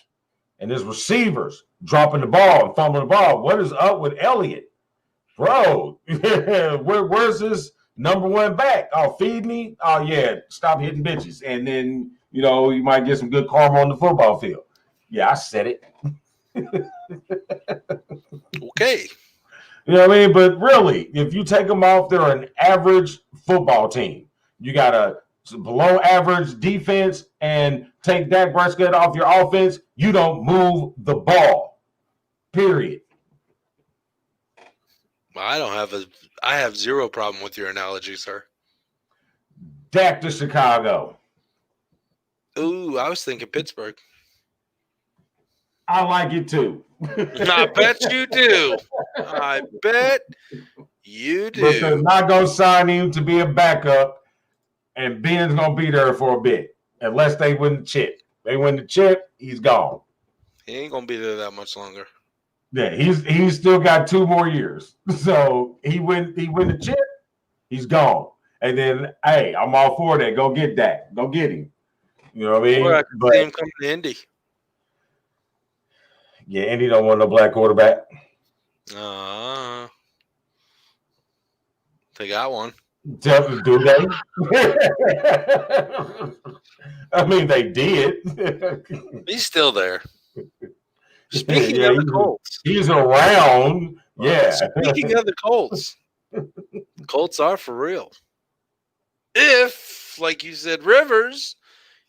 [SPEAKER 11] and his receivers dropping the ball and fumbling the ball. What is up with Elliott? bro, where's this number one back? Oh, feed me? Oh, yeah, stop hitting bitches. And then, you might get some good karma on the football field. Yeah, I said it.
[SPEAKER 10] Okay.
[SPEAKER 11] You know what I mean? But really, if you take them off, they're an average football team. You got a below average defense and take Dak Prescott off your offense, you don't move the ball. Period.
[SPEAKER 10] I have zero problem with your analogy, sir.
[SPEAKER 11] Dak to Chicago.
[SPEAKER 10] Ooh, I was thinking Pittsburgh.
[SPEAKER 11] I like it too.
[SPEAKER 10] I bet you do. I bet you do.
[SPEAKER 11] But they're not going to sign him to be a backup, and Ben's going to be there for a bit, unless they win the chip. They win the chip, he's gone.
[SPEAKER 10] He ain't going to be there that much longer.
[SPEAKER 11] Yeah, he's still got 2 more years. So he win the chip, he's gone. And then, hey, I'm all for that. Go get Dak. Go get him. You know what I mean?
[SPEAKER 10] Or I could see him coming to Indy.
[SPEAKER 11] Yeah, Indy don't want no black quarterback.
[SPEAKER 10] They got one.
[SPEAKER 11] Do they? I mean, they did.
[SPEAKER 10] He's still there. Speaking of the Colts.
[SPEAKER 11] He's around. Yeah.
[SPEAKER 10] Speaking of the Colts. Colts are for real. If, like you said, Rivers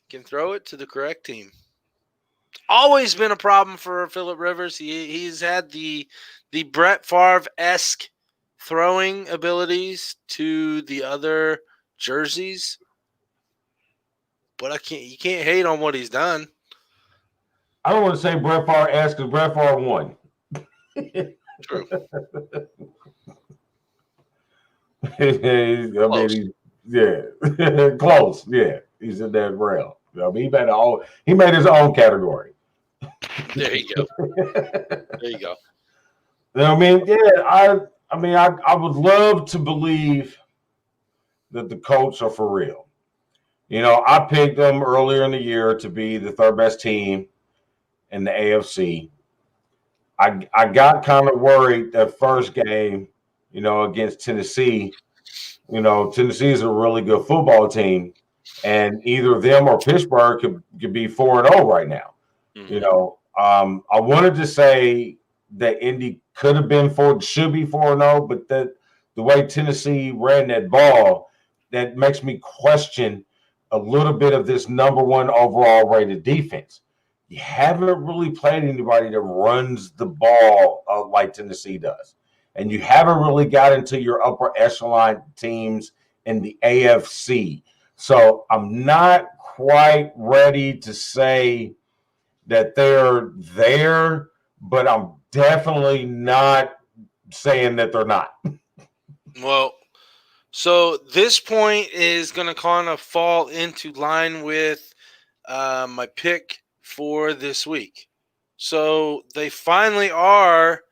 [SPEAKER 10] can throw it to the correct team. Always been a problem for Phillip Rivers. He's had the Brett Favre-esque throwing abilities to the other jerseys, but you can't hate on what he's done.
[SPEAKER 11] I don't want to say Brett Favre-esque because Brett Favre won.
[SPEAKER 10] True.
[SPEAKER 11] Close. Yeah, he's in that realm. I mean, he made his own category.
[SPEAKER 10] There you go. There you go.
[SPEAKER 11] I mean, yeah, I would love to believe that the Colts are for real. I picked them earlier in the year to be the 3rd best team in the AFC. I got kind of worried that first game, against Tennessee. Tennessee is a really good football team, and either them or Pittsburgh could be 4-0 right now. Mm-hmm. I wanted to say that Indy should be 4-0, but that the way Tennessee ran that ball, that makes me question a little bit of this number 1 overall rated defense. You haven't really played anybody that runs the ball like Tennessee does. And you haven't really got into your upper echelon teams in the AFC. So I'm not quite ready to say that they're there, but I'm definitely not saying that they're not.
[SPEAKER 10] Well, so this point is going to kind of fall into line with my pick for this week. So they finally are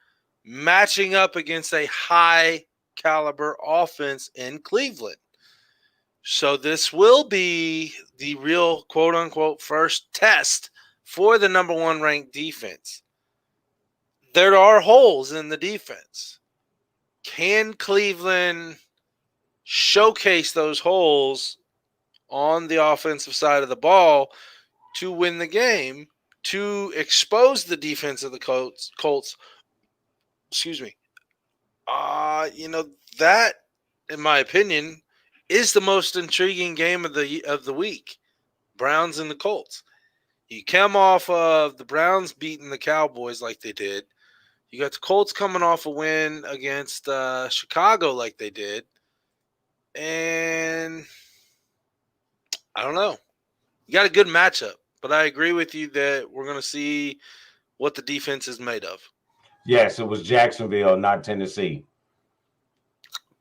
[SPEAKER 10] matching up against a high caliber offense in Cleveland. So this will be the real quote unquote first test for the number 1 ranked defense. There are holes in the defense. Can Cleveland showcase those holes on the offensive side of the ball to win the game, to expose the defense of the Colts? Excuse me. That, in my opinion, is the most intriguing game of the week. Browns and the Colts. You come off of the Browns beating the Cowboys like they did. You got the Colts coming off a win against Chicago like they did. And I don't know. You got a good matchup, but I agree with you that we're going to see what the defense is made of.
[SPEAKER 11] Yes, it was Jacksonville, not Tennessee.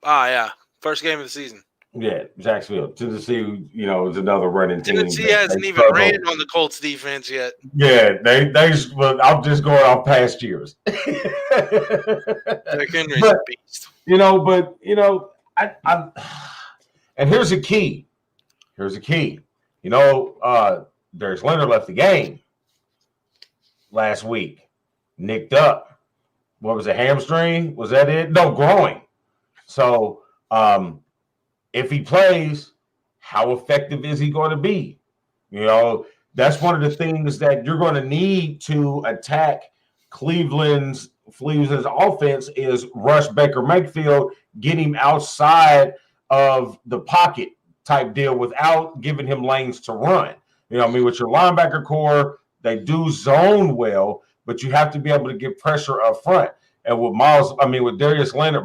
[SPEAKER 10] Yeah. First game of the season.
[SPEAKER 11] Yeah, Jacksonville. Tennessee, is another running team.
[SPEAKER 10] Tennessee hasn't even ran on the Colts defense yet.
[SPEAKER 11] Yeah, I'm just going off past years.
[SPEAKER 10] Derrick Henry's a beast.
[SPEAKER 11] And here's the key. Darius Leonard left the game last week, nicked up. what was it, hamstring? Was that it? No, groin. So if he plays, how effective is he going to be? You know, that's one of the things that you're going to need to attack Cleveland's offense is rush Baker Mayfield, get him outside of the pocket type deal without giving him lanes to run. You know what I mean? With your linebacker core, they do zone well, but you have to be able to get pressure up front. And with Darius Leonard,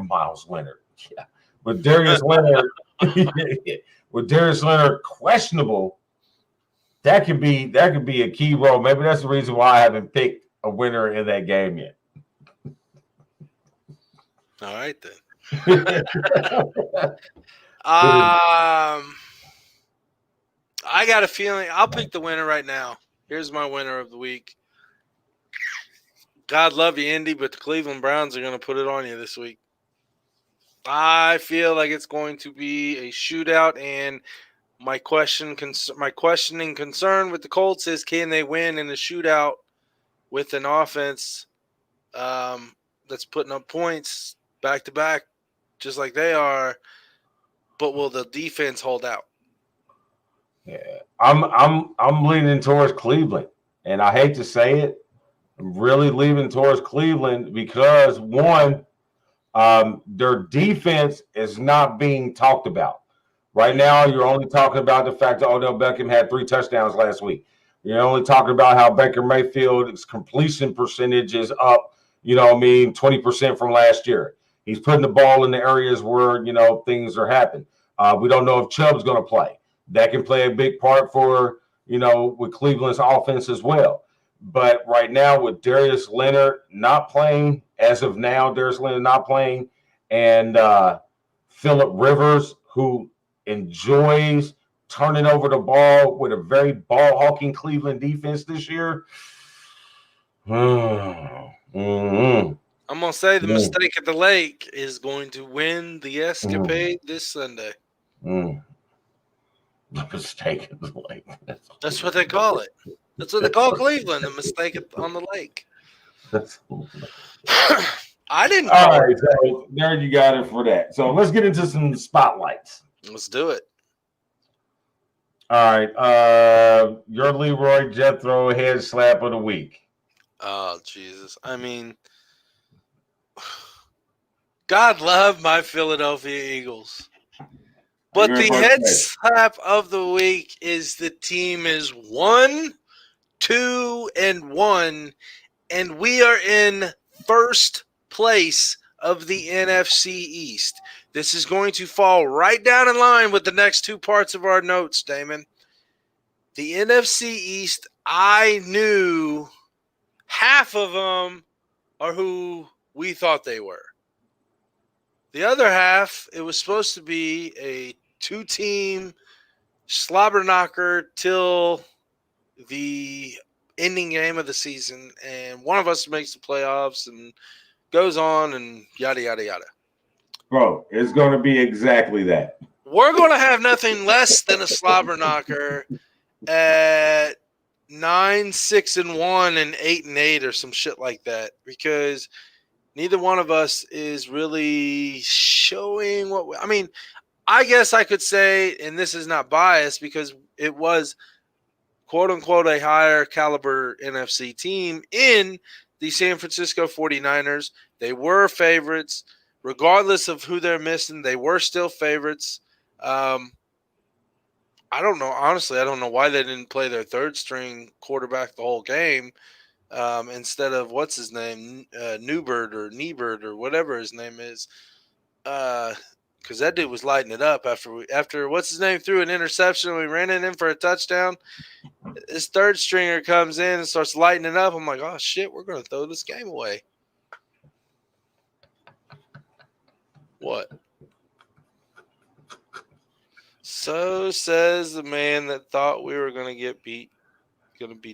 [SPEAKER 11] yeah. With Darius Leonard, questionable, that could be a key role. Maybe that's the reason why I haven't picked a winner in that game yet.
[SPEAKER 10] All right then. I got a feeling I'll pick the winner right now. Here's my winner of the week. God love you, Indy, but the Cleveland Browns are going to put it on you this week. I feel like it's going to be a shootout, and my questioning concern with the Colts is, can they win in a shootout with an offense that's putting up points back to back, just like they are? But will the defense hold out?
[SPEAKER 11] Yeah, I'm leaning towards Cleveland, and I hate to say it, I'm really leaning towards Cleveland because one, their defense is not being talked about right now. You're only talking about the fact that Odell Beckham had 3 touchdowns last week. You're only talking about how Baker Mayfield's completion percentage is up, 20% from last year. He's putting the ball in the areas where, things are happening. We don't know if Chubb's going to play. That can play a big part for, with Cleveland's offense as well. But right now, with Darius Leonard not playing, as of now, and Phillip Rivers, who enjoys turning over the ball with a very ball-hawking Cleveland defense this year.
[SPEAKER 10] I'm going to say the mistake at the lake is going to win the escapade this Sunday.
[SPEAKER 11] The mistake at the lake.
[SPEAKER 10] That's what they call it. That's what they call Cleveland, the mistake on the lake. I didn't call
[SPEAKER 11] All right, so there you got it for that. So let's get into some spotlights.
[SPEAKER 10] Let's do it.
[SPEAKER 11] All right. Your Leroy Jethro head slap of the week.
[SPEAKER 10] Oh, Jesus. I mean, God love my Philadelphia Eagles. But the head slap of the week is the team is 1-2-1, and we are in first place of the NFC East. This is going to fall right down in line with the next 2 parts of our notes, Damon. The NFC East, I knew half of them are who we thought they were. The other half, it was supposed to be a 2-team slobber knocker till the ending game of the season, and one of us makes the playoffs and goes on and yada, yada, yada.
[SPEAKER 11] Bro, it's going to be exactly that.
[SPEAKER 10] We're going to have nothing less than a slobber knocker at 9-6-1 and 8-8 or some shit like that, because neither one of us is really showing what I guess I could say, and this is not biased because it was quote unquote a higher caliber NFC team in the San Francisco 49ers. They were favorites. Regardless of who they're missing, they were still favorites. I don't know. Honestly, I don't know why they didn't play their third string quarterback the whole game instead of what's his name, Newbird or whatever his name is. Because that dude was lighting it up after what's his name threw an interception and we ran it in for a touchdown. His third stringer comes in and starts lighting it up. I'm like, oh shit, we're going to throw this game away. What? So says the man that thought we were going to beat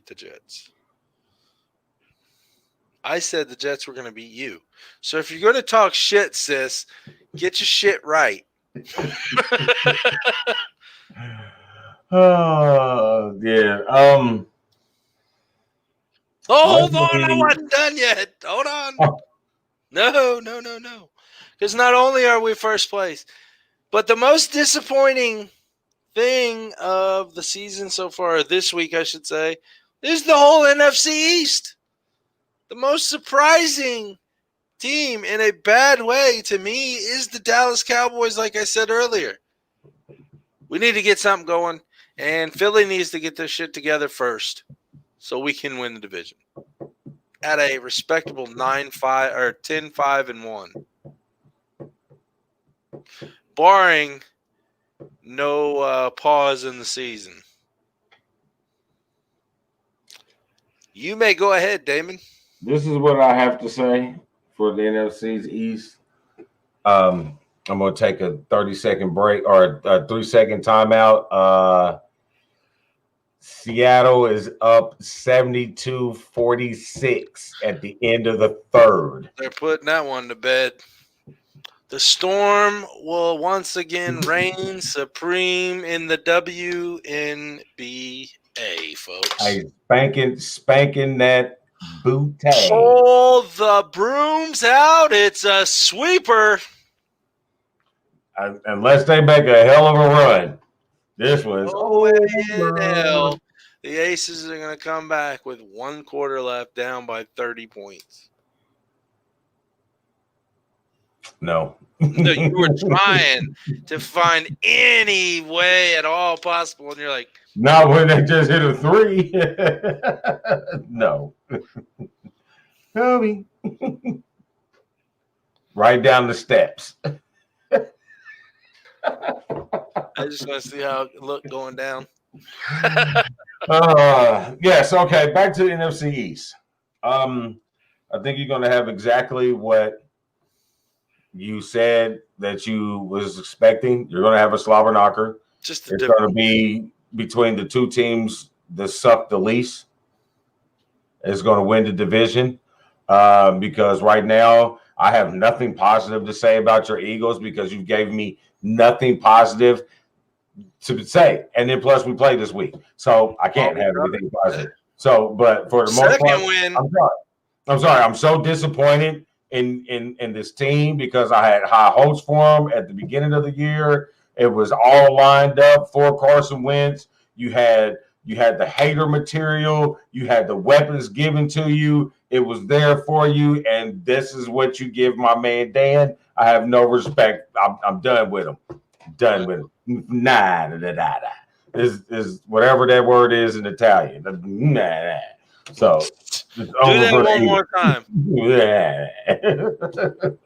[SPEAKER 10] the Jets. I said the Jets were going to beat you. So if you're going to talk shit, sis, get your shit right.
[SPEAKER 11] Oh, yeah.
[SPEAKER 10] Hold on, I wasn't done yet. Hold on. No. Because not only are we first place, but the most disappointing thing of the season so far, this week I should say, is the whole NFC East. The most surprising team in a bad way to me is the Dallas Cowboys, like I said earlier. We need to get something going, and Philly needs to get their shit together first so we can win the division at a respectable 9-5 or 10-5-1. Barring no pause in the season. You may go ahead, Damon.
[SPEAKER 11] This is what I have to say for the NFC's East. I'm going to take a 30-second break or a 3-second timeout. Seattle is up 72-46 at the end of the third.
[SPEAKER 10] They're putting that one to bed. The Storm will once again reign supreme in the WNBA, folks.
[SPEAKER 11] Hey, spanking that bootay.
[SPEAKER 10] Pull the brooms out. It's a sweeper.
[SPEAKER 11] Unless they make a hell of a run. This was
[SPEAKER 10] hell. The Aces are going to come back with 1 quarter left, down by 30 points.
[SPEAKER 11] No.
[SPEAKER 10] No, you were trying to find any way at all possible, and you're like,
[SPEAKER 11] not when they just hit a 3. No. Kobe. Right down the steps.
[SPEAKER 10] I just want to see how it looked going down.
[SPEAKER 11] Yes, okay, back to the NFC East. I think you're going to have exactly what you said that you was expecting. You're going to have a slobber knocker. It's going to be between the two teams that suck the least. It's going to win the division because right now I have nothing positive to say about your Eagles because you gave me nothing positive to say. And then plus we play this week. So I can't have anything positive. So, but for the most part,
[SPEAKER 10] win.
[SPEAKER 11] I'm sorry. I'm so disappointed in this team because I had high hopes for them at the beginning of the year. It was all lined up for Carson Wentz. You had the hater material. You had the weapons given to you. It was there for you. And this is what you give my man Dan. I have no respect. I'm done with him. Done with him. Nah. Is whatever that word is in Italian. Nah. So
[SPEAKER 10] do that one more time.
[SPEAKER 11] Yeah.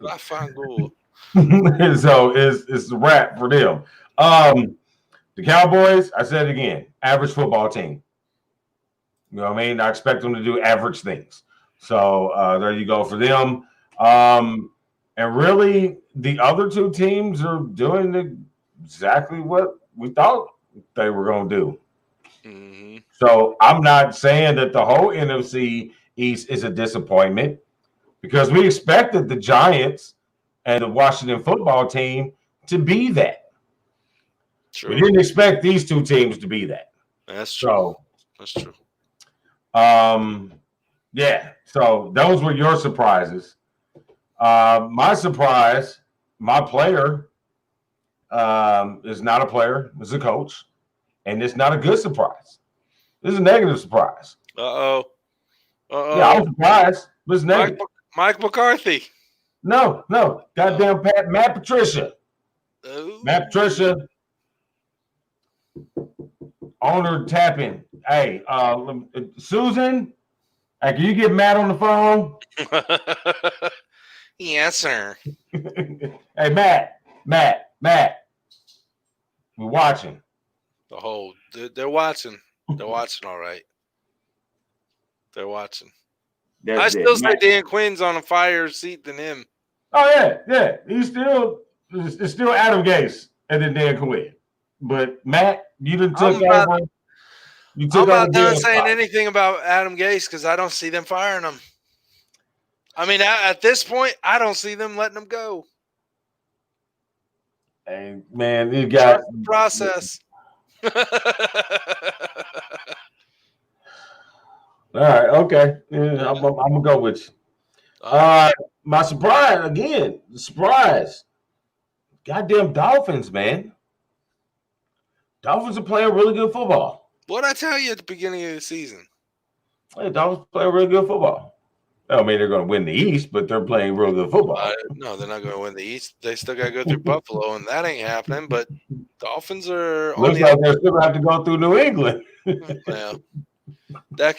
[SPEAKER 10] I find good.
[SPEAKER 11] So it's a wrap for them. The Cowboys, I said it again, average football team. You know what I mean? I expect them to do average things. So there you go for them. And really, the other two teams are doing exactly what we thought they were going to do.
[SPEAKER 10] Mm-hmm.
[SPEAKER 11] So I'm not saying that the whole NFC East is a disappointment because we expected the Giants and the Washington football team to be that.
[SPEAKER 10] True.
[SPEAKER 11] We didn't expect these two teams to be that.
[SPEAKER 10] That's true.
[SPEAKER 11] So,
[SPEAKER 10] that's true.
[SPEAKER 11] Yeah. So those were your surprises. My surprise, my player is not a player. It's a coach. And it's not a good surprise. This is a negative surprise.
[SPEAKER 10] Uh-oh.
[SPEAKER 11] Yeah, I was surprised. But it's negative.
[SPEAKER 10] Mike McCarthy.
[SPEAKER 11] No. Goddamn Matt Patricia.
[SPEAKER 10] Ooh.
[SPEAKER 11] Matt Patricia. Owner tapping. Hey, Susan, hey, can you get Matt on the phone?
[SPEAKER 10] Yes, sir.
[SPEAKER 11] Hey, Matt. We're watching.
[SPEAKER 10] They're watching. They're watching, all right. They're watching.
[SPEAKER 11] That's
[SPEAKER 10] I still
[SPEAKER 11] it.
[SPEAKER 10] say Dan Quinn's on a fire seat than him.
[SPEAKER 11] Oh, yeah. It's still Adam Gase and then Dan Quinn. But Matt, you done took over.
[SPEAKER 10] I'm not done saying anything about Adam Gase because I don't see them firing him. I mean, at this point, I don't see them letting him go.
[SPEAKER 11] Hey, man, you got
[SPEAKER 10] the process.
[SPEAKER 11] All right, okay. Yeah, I'm gonna go with you. My surprise again. Surprise. Goddamn Dolphins, man. Dolphins are playing really good football.
[SPEAKER 10] What did I tell you at the beginning of the season?
[SPEAKER 11] Hey, Dolphins playing really good football. I don't mean they're going to win the East, but they're playing real good football.
[SPEAKER 10] No, they're not going to win the East. They still got to go through Buffalo, and that ain't happening. But Dolphins are.
[SPEAKER 11] Looks like they're still going to have to go through New England.
[SPEAKER 10] Yeah, that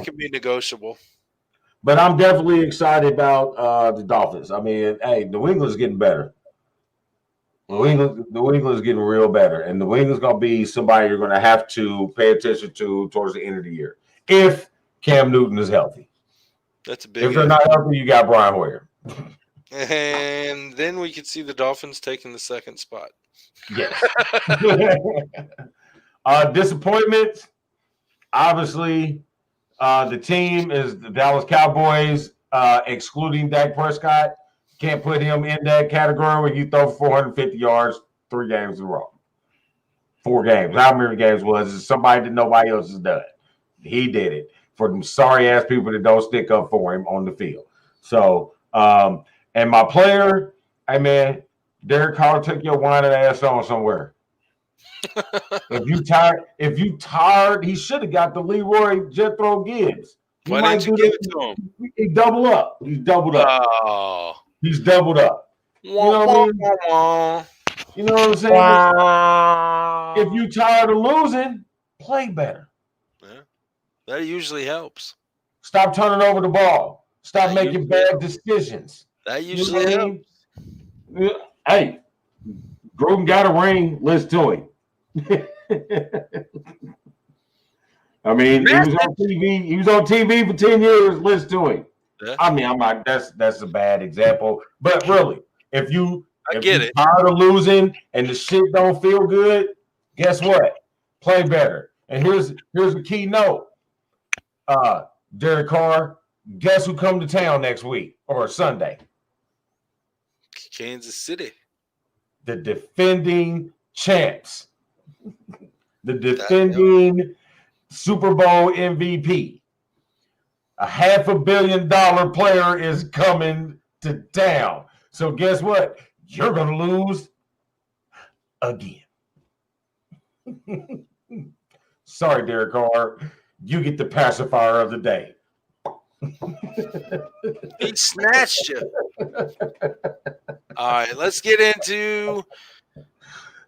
[SPEAKER 10] could be negotiable.
[SPEAKER 11] But I'm definitely excited about the Dolphins. I mean, hey, New England's getting better. New England's getting real better, and New England's going to be somebody you're going to have to pay attention to towards the end of the year if Cam Newton is healthy.
[SPEAKER 10] That's a big.
[SPEAKER 11] If they're not healthy, you got Brian Hoyer.
[SPEAKER 10] And then we could see the Dolphins taking the second spot.
[SPEAKER 11] Yes. Disappointments. Obviously, the team is the Dallas Cowboys, excluding Dak Prescott. Can't put him in that category where you throw 450 yards 3 games in a row. 4 games. How many games was it? Somebody that nobody else has done. He did it for them sorry-ass people that don't stick up for him on the field. So, and my player, hey, man, Derek Carr took your whining ass on somewhere. If you tired, he should have got the Leroy Jethro Gibbs.
[SPEAKER 10] Why didn't you give it to him?
[SPEAKER 11] He doubled up. He's doubled up.
[SPEAKER 10] Oh.
[SPEAKER 11] He's doubled up. You know what I mean? You know what I'm saying? If you tired of losing, play better.
[SPEAKER 10] Yeah, that usually helps.
[SPEAKER 11] Stop turning over the ball. Stop making bad decisions.
[SPEAKER 10] That usually helps.
[SPEAKER 11] Hey, Gruden got a ring. Listen to him. I mean, he was on TV. He was on TV for 10 years. Listen to him. Yeah. I mean, I'm like, that's a bad example. But really, if you're tired of losing and the shit don't feel good, guess what? Play better. And here's the key note. Derek Carr, guess who come to town next week or Sunday?
[SPEAKER 10] Kansas City.
[SPEAKER 11] The defending champs. The defending Super Bowl MVP. A $500 million player is coming to town. So guess what? You're going to lose again. Sorry, Derek Carr. You get the pacifier of the day.
[SPEAKER 10] He snatched you. All right, let's get into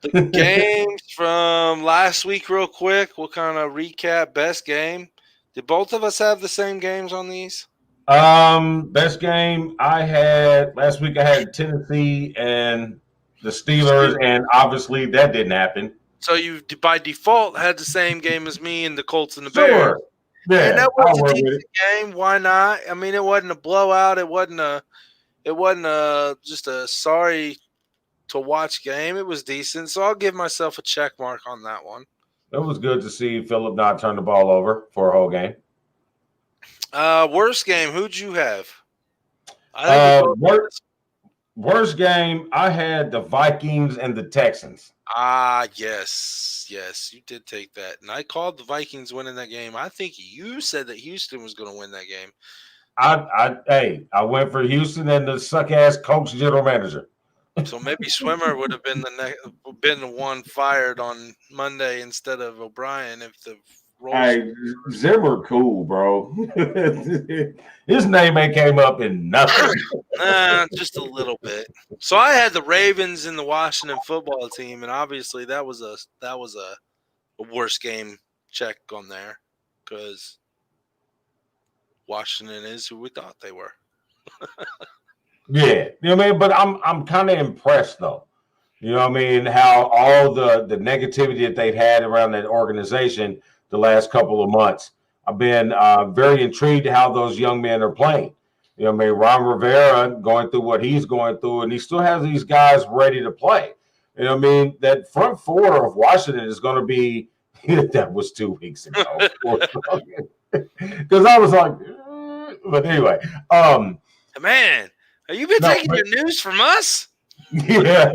[SPEAKER 10] the games from last week real quick. We'll kind of recap best game. Did both of us have the same games on these?
[SPEAKER 11] Best game I had last week, I had Tennessee and the Steelers, and obviously that didn't happen.
[SPEAKER 10] So you, by default, had the same game as me and the Colts and the Bears.
[SPEAKER 11] Yeah,
[SPEAKER 10] and that was a decent game. Why not? I mean, it wasn't a blowout. It wasn't just a sorry to watch game. It was decent. So I'll give myself a check mark on that one.
[SPEAKER 11] It was good to see Phillip not turn the ball over for a whole game.
[SPEAKER 10] Worst game, who'd you have?
[SPEAKER 11] Worst game, I had the Vikings and the Texans.
[SPEAKER 10] Yes, you did take that. And I called the Vikings winning that game. I think you said that Houston was going to win that game.
[SPEAKER 11] I went for Houston and the suck-ass coach general manager.
[SPEAKER 10] So maybe Swimmer would have been the one fired on Monday instead of O'Brien if the roles.
[SPEAKER 11] Hey, Zimmer cool, bro. His name ain't came up in nothing.
[SPEAKER 10] Just a little bit. So I had the Ravens in the Washington football team, and obviously that was a worst game check on there because Washington is who we thought they were.
[SPEAKER 11] Yeah, you know what I mean? But I'm kind of impressed though. You know what I mean? How all the negativity that they've had around that organization the last couple of months. I've been very intrigued how those young men are playing. You know what I mean? Ron Rivera going through what he's going through, and he still has these guys ready to play. You know what I mean? That front four of Washington is going to be – that was 2 weeks ago. Because I was like but anyway.
[SPEAKER 10] Man, have you been taking your news from us?
[SPEAKER 11] Yeah.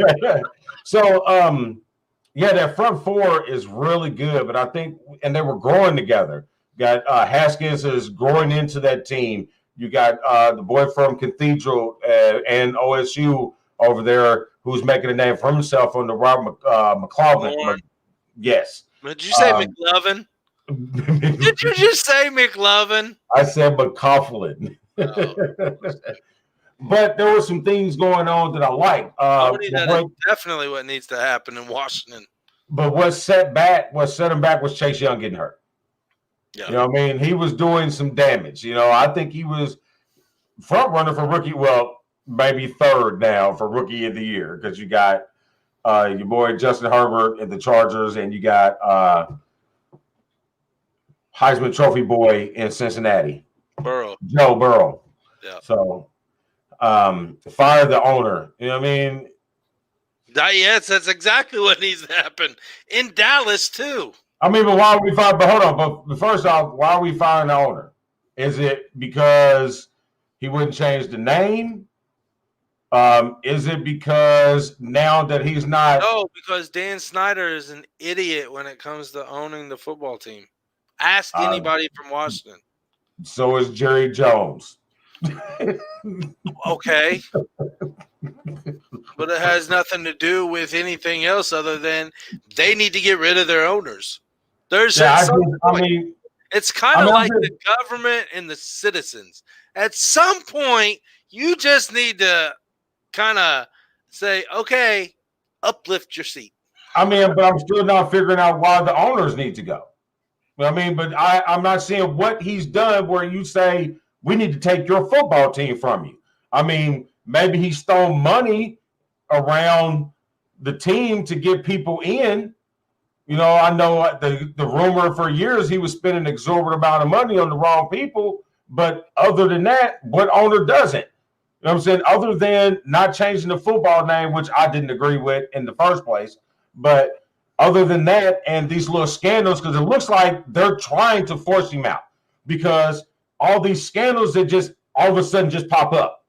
[SPEAKER 11] So, yeah, that front four is really good, but I think – and they were growing together. Got Haskins is growing into that team. You got the boy from Cathedral and OSU over there who's making a name for himself on the Rob McLaughlin. Yes.
[SPEAKER 10] Did you say McLovin? Did you just say McLovin?
[SPEAKER 11] I said McLaughlin.
[SPEAKER 10] Oh.
[SPEAKER 11] But there were some things going on that I liked.
[SPEAKER 10] That is definitely what needs to happen in Washington.
[SPEAKER 11] But what set him back was Chase Young getting hurt. Yeah. You know what I mean? He was doing some damage. You know, I think he was front runner for rookie. Well, maybe third now for rookie of the year because you got your boy Justin Herbert at the Chargers, and you got Heisman Trophy boy in Cincinnati, Joe Burrow. Yeah. So fire the owner. You know what I mean?
[SPEAKER 10] Yes, that's exactly what needs to happen in Dallas too.
[SPEAKER 11] I mean, but why are we firing? But hold on. But first off, why are we firing the owner? Is it because he wouldn't change the name? Is it because now that he's not?
[SPEAKER 10] No, because Dan Snyder is an idiot when it comes to owning the football team. Ask anybody from Washington.
[SPEAKER 11] So is Jerry Jones.
[SPEAKER 10] Okay. But it has nothing to do with anything else other than they need to get rid of their owners. It's kind of like the government and the citizens. At some point, you just need to kind of say, okay, uplift your seat.
[SPEAKER 11] I mean, but I'm still not figuring out why the owners need to go. I mean, but I'm not seeing what he's done where you say, we need to take your football team from you. I mean, maybe he stole money around the team to get people in. You know, I know the rumor for years he was spending an exorbitant amount of money on the wrong people. But other than that, what owner doesn't? You know what I'm saying? Other than not changing the football name, which I didn't agree with in the first place. But other than that and these little scandals, because it looks like they're trying to force him out because all these scandals that just all of a sudden just pop up.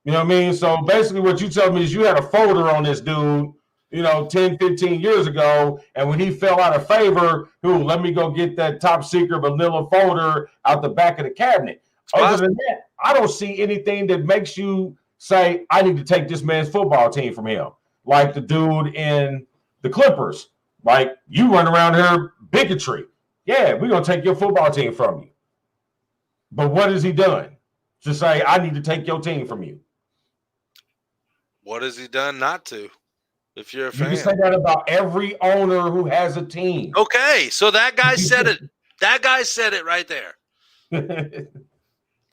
[SPEAKER 11] You know what I mean? So basically what you tell me is you had a folder on this dude, 10, 15 years ago, and when he fell out of favor, let me go get that top secret vanilla folder out the back of the cabinet. Other than that, I don't see anything that makes you say, I need to take this man's football team from him. Like the dude in the Clippers. Like, you run around here, bigotry. Yeah, we're going to take your football team from you. But what has he done to say, I need to take your team from you?
[SPEAKER 10] What has he done not to? If you're a fan.
[SPEAKER 11] You can say that about every owner who has a team.
[SPEAKER 10] Okay, so that guy said it. That guy said it right there.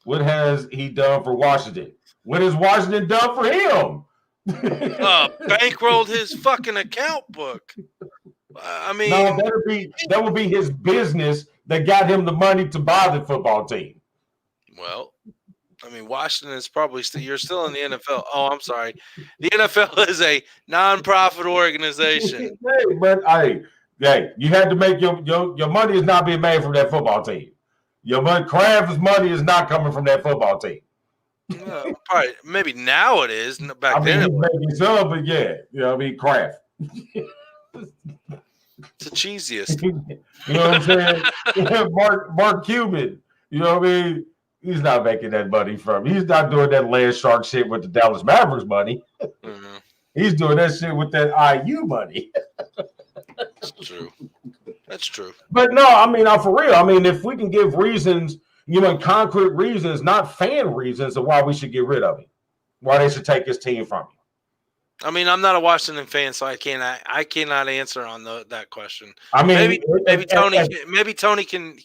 [SPEAKER 11] What has he done for Washington? What has Washington done for him?
[SPEAKER 10] Bankrolled his fucking account book. I mean,
[SPEAKER 11] no, that would be his business that got him the money to buy the football team.
[SPEAKER 10] Well, I mean, Washington is probably you're still in the NFL. Oh, I'm sorry. The NFL is a non-profit organization.
[SPEAKER 11] Hey, you had to make your money is not being made from that football team. Your money, Kraft's money is not coming from that football team.
[SPEAKER 10] Probably, maybe now it is. Back then,
[SPEAKER 11] maybe so, but yeah, Kraft.
[SPEAKER 10] It's the cheesiest.
[SPEAKER 11] You know what I'm saying? Mark Cuban. You know what I mean? He's not making that money from. He's not doing that land shark shit with the Dallas Mavericks money. Mm-hmm. He's doing that shit with that IU money.
[SPEAKER 10] That's true. That's true.
[SPEAKER 11] But no, I mean, for real. I mean, if we can give reasons, concrete reasons, not fan reasons of why we should get rid of him, why they should take his team from him.
[SPEAKER 10] I mean, I'm not a Washington fan, so I cannot answer on that question.
[SPEAKER 11] I mean,
[SPEAKER 10] maybe Tony can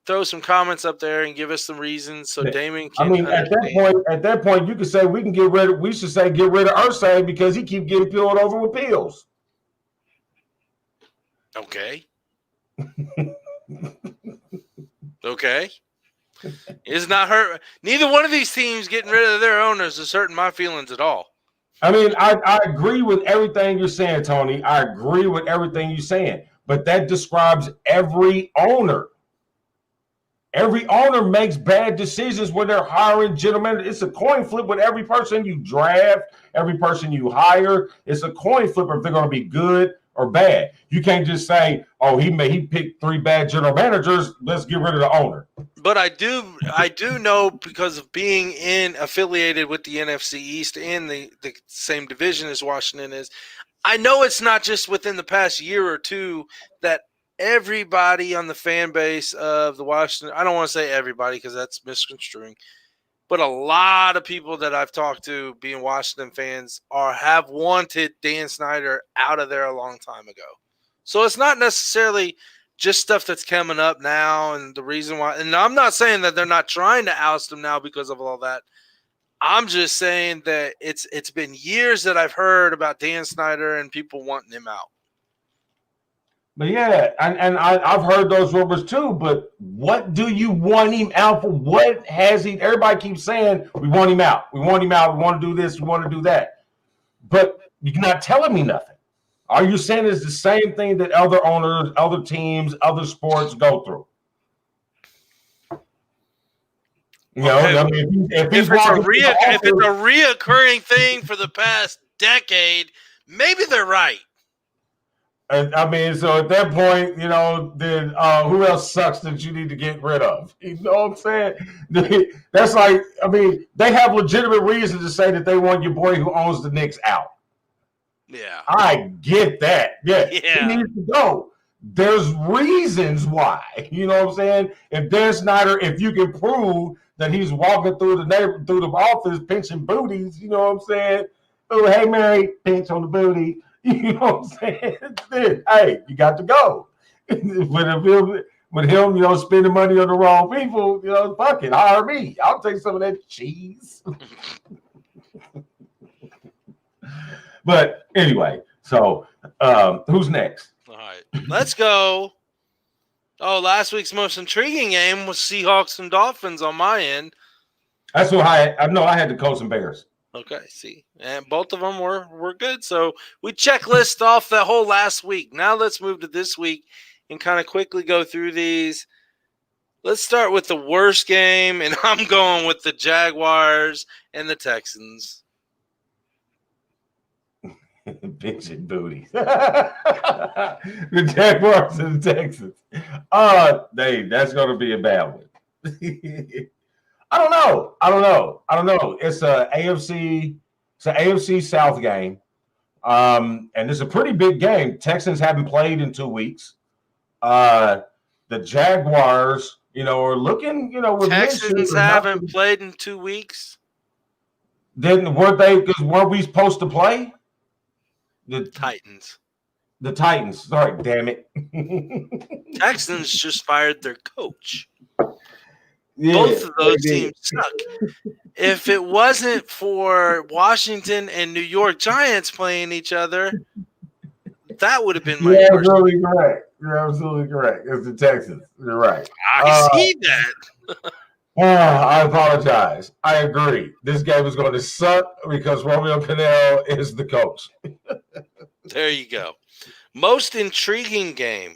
[SPEAKER 10] throw some comments up there and give us some reasons so Damon can.
[SPEAKER 11] I mean, at that point, you could say we should get rid of Ursay because he keep getting peeled over with pills.
[SPEAKER 10] Okay. Okay. It's not hurt. Neither one of these teams getting rid of their owners is hurting my feelings at all.
[SPEAKER 11] I mean, I agree with everything you're saying, Tony. I agree with everything you're saying. But that describes every owner. Every owner makes bad decisions when they're hiring gentlemen. It's a coin flip with every person you draft, every person you hire. It's a coin flip if they're going to be good or bad. You can't just say, "Oh, he picked 3 bad general managers. Let's get rid of the owner."
[SPEAKER 10] But I do know, because of being affiliated with the NFC East and the same division as Washington is, I know it's not just within the past year or two that everybody on the fan base of the Washington, I don't want to say everybody because that's misconstruing, but a lot of people that I've talked to being Washington fans have wanted Dan Snyder out of there a long time ago. So it's not necessarily just stuff that's coming up now and the reason why. And I'm not saying that they're not trying to oust him now because of all that. I'm just saying that it's been years that I've heard about Dan Snyder and people wanting him out.
[SPEAKER 11] But yeah, and I've heard those rumors too. But what do you want him out for? What has he? Everybody keeps saying we want him out. We want him out. We want to do this. We want to do that. But you're not telling me nothing. Are you saying it's the same thing that other owners, other teams, other sports go through? You know, I mean, if it's
[SPEAKER 10] a reoccurring thing for the past decade, maybe they're right.
[SPEAKER 11] I mean, so at that point, you know, then who else sucks that you need to get rid of? You know what I'm saying? That's like, I mean, they have legitimate reason to say that they want your boy who owns the Knicks out.
[SPEAKER 10] Yeah.
[SPEAKER 11] I get that. Yeah. He needs to go. There's reasons why. You know what I'm saying? If Dan Snyder, if you can prove that he's walking through the office pinching booties, you know what I'm saying? Oh, hey, Mary, pinch on the booty. You know what I'm saying? Then, hey, you got to go. With him, you know, spending money on the wrong people, you know, fuck it, hire me. I'll take some of that cheese. But anyway, so who's next?
[SPEAKER 10] All right, let's go. Oh, last week's most intriguing game was Seahawks and Dolphins on my end.
[SPEAKER 11] That's what I know. I had the Colts and Bears.
[SPEAKER 10] Okay, see, and both of them were good. So we checklist off that whole last week. Now let's move to this week and kind of quickly go through these. Let's start with the worst game, and I'm going with the Jaguars and the Texans.
[SPEAKER 11] Bitch and booty. The Jaguars and the Texans. That's going to be a bad one. I don't know. It's an AFC South game. And it's a pretty big game. Texans haven't played in 2 weeks. The Jaguars, you know, are looking, you know, with
[SPEAKER 10] Texans haven't played in 2 weeks.
[SPEAKER 11] Weren't we supposed to play? The
[SPEAKER 10] Titans.
[SPEAKER 11] The Titans. Sorry, damn it.
[SPEAKER 10] Texans just fired their coach.
[SPEAKER 11] Yeah,
[SPEAKER 10] both of those teams suck. If it wasn't for Washington and New York Giants playing each other, that would have been my
[SPEAKER 11] worst. Absolutely correct. You're absolutely correct. It's the Texans. You're right.
[SPEAKER 10] I see that.
[SPEAKER 11] I apologize. I agree. This game is going to suck because Romeo Cannell is the coach.
[SPEAKER 10] There you go. Most intriguing game.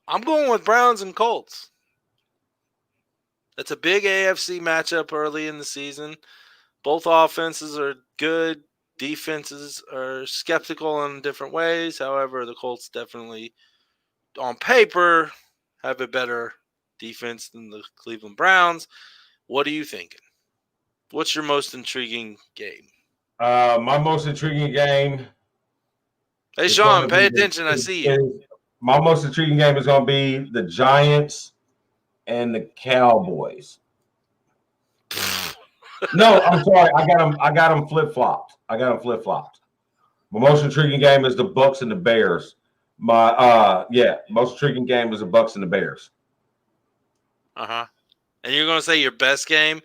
[SPEAKER 10] I'm going with Browns and Colts. It's a big AFC matchup early in the season. Both offenses are good. Defenses are skeptical in different ways. However, the Colts definitely, on paper, have a better defense than the Cleveland Browns. What are you thinking? What's your most intriguing game?
[SPEAKER 11] My most intriguing game.
[SPEAKER 10] Hey, Sean, pay attention. I see you.
[SPEAKER 11] My most intriguing game is going to be the Giants and the Cowboys. No, I'm sorry. I got them flip-flopped. My most intriguing game is the Bucks and the Bears. Most intriguing game is the Bucks and the Bears.
[SPEAKER 10] Uh-huh. And you're going to say your best game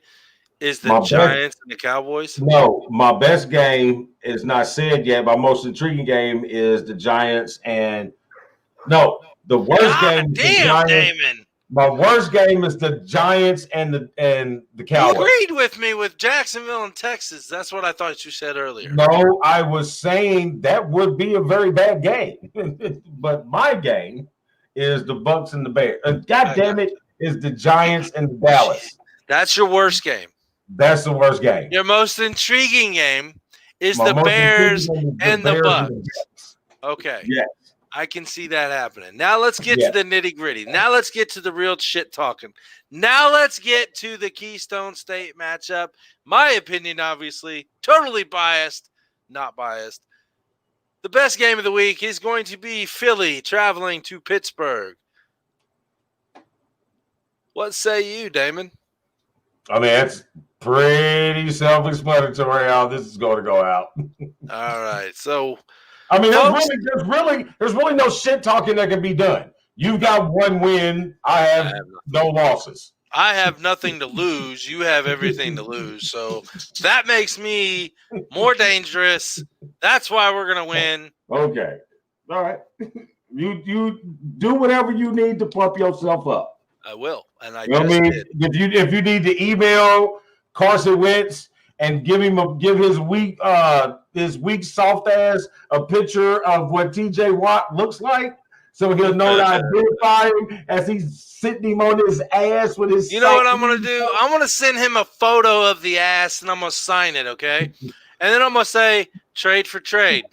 [SPEAKER 10] is the Giants and the Cowboys?
[SPEAKER 11] No, my best game is not said yet. My most intriguing game is the Giants and the worst game is the Giants. Damon. My worst game is the Giants and the Cowboys.
[SPEAKER 10] You agreed with me with Jacksonville and Texas. That's what I thought you said earlier.
[SPEAKER 11] No, I was saying that would be a very bad game. But my game is the Bucks and the Bears. God damn it, is the Giants and the Dallas.
[SPEAKER 10] That's your worst game.
[SPEAKER 11] That's the worst game.
[SPEAKER 10] Your most intriguing game is the Bears and the Bucks. Okay.
[SPEAKER 11] Yes.
[SPEAKER 10] I can see that happening. Now let's get to the nitty-gritty. Now let's get to the real shit talking. Now let's get to the Keystone State matchup. My opinion, obviously, totally biased, not biased. The best game of the week is going to be Philly traveling to Pittsburgh. What say you, Damon?
[SPEAKER 11] I mean, it's pretty self-explanatory how this is going to go out.
[SPEAKER 10] All right. So,
[SPEAKER 11] I mean,
[SPEAKER 10] folks,
[SPEAKER 11] there's really no shit talking that can be done. You got one win. I have no losses.
[SPEAKER 10] I have nothing to lose. You have everything to lose. So that makes me more dangerous. That's why we're going to win.
[SPEAKER 11] Okay. All right. You do whatever you need to pump yourself up.
[SPEAKER 10] I will. And I
[SPEAKER 11] did. If you need to email Carson Wentz and give his weak soft ass a picture of what TJ Watt looks like, so he'll know to identify him as he's sitting him on his ass with his.
[SPEAKER 10] You know what I'm gonna do? I'm gonna send him a photo of the ass and I'm gonna sign it, okay? And then I'm gonna say trade for trade.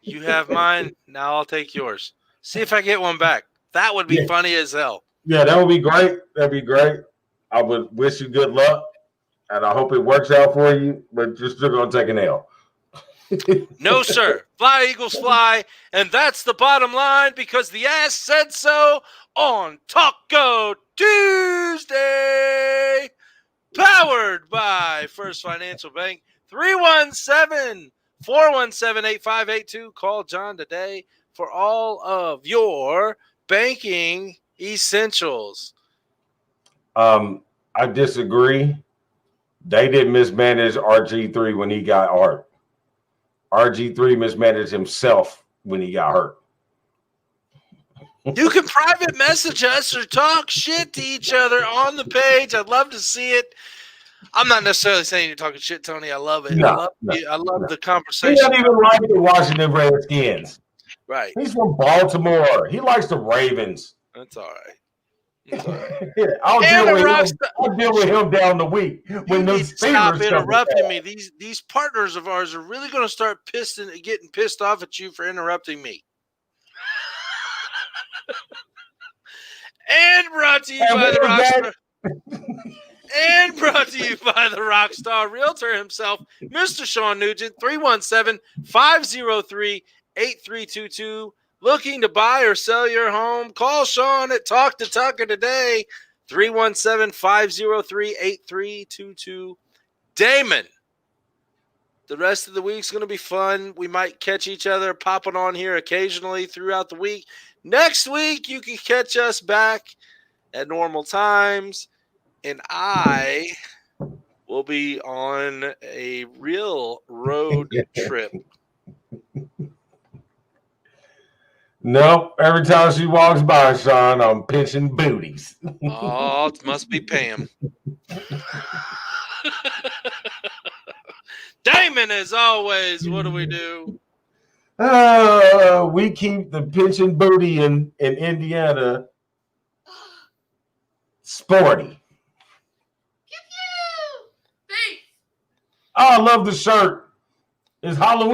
[SPEAKER 10] You have mine, now I'll take yours. See if I get one back. That would be funny as hell.
[SPEAKER 11] Yeah, that would be great. That'd be great. I would wish you good luck. And I hope it works out for you, but you're still going to take an L.
[SPEAKER 10] No, sir. Fly, Eagles, fly. And that's the bottom line because the ass said so on Taco Tuesday. Powered by First Financial Bank. 317-417-8582. Call John today for all of your banking essentials.
[SPEAKER 11] I disagree. They didn't mismanage RG3 when he got hurt. RG3 mismanaged himself when he got hurt.
[SPEAKER 10] You can private message us or talk shit to each other on the page. I'd love to see it. I'm not necessarily saying you're talking shit, Tony. I love it. I love the conversation.
[SPEAKER 11] He doesn't even like the Washington Redskins.
[SPEAKER 10] Right.
[SPEAKER 11] He's from Baltimore. He likes the Ravens.
[SPEAKER 10] That's all right. That's all right.
[SPEAKER 11] Yeah, I'll deal with him down the week. When
[SPEAKER 10] you need to stop interrupting me. These partners of ours are really going to start getting pissed off at you for interrupting me. And brought to you by the Rockstar. And brought to you by the Rockstar Realtor himself, Mr. Shawn Nugent, 317-503-8322. Looking to buy or sell your home? Call Shawn at Talk to Tucker today, 317-503-8322. Damon, the rest of the week's going to be fun. We might catch each other popping on here occasionally throughout the week. Next week, you can catch us back at normal times, and I will be on a real road trip.
[SPEAKER 11] Nope. Every time she walks by, Shawn, I'm pinching booties.
[SPEAKER 10] Oh, it must be Pam. Damon, as always, what do we do?
[SPEAKER 11] We keep the pinching booty in Indiana sporty. Oh, I love the shirt. It's Halloween.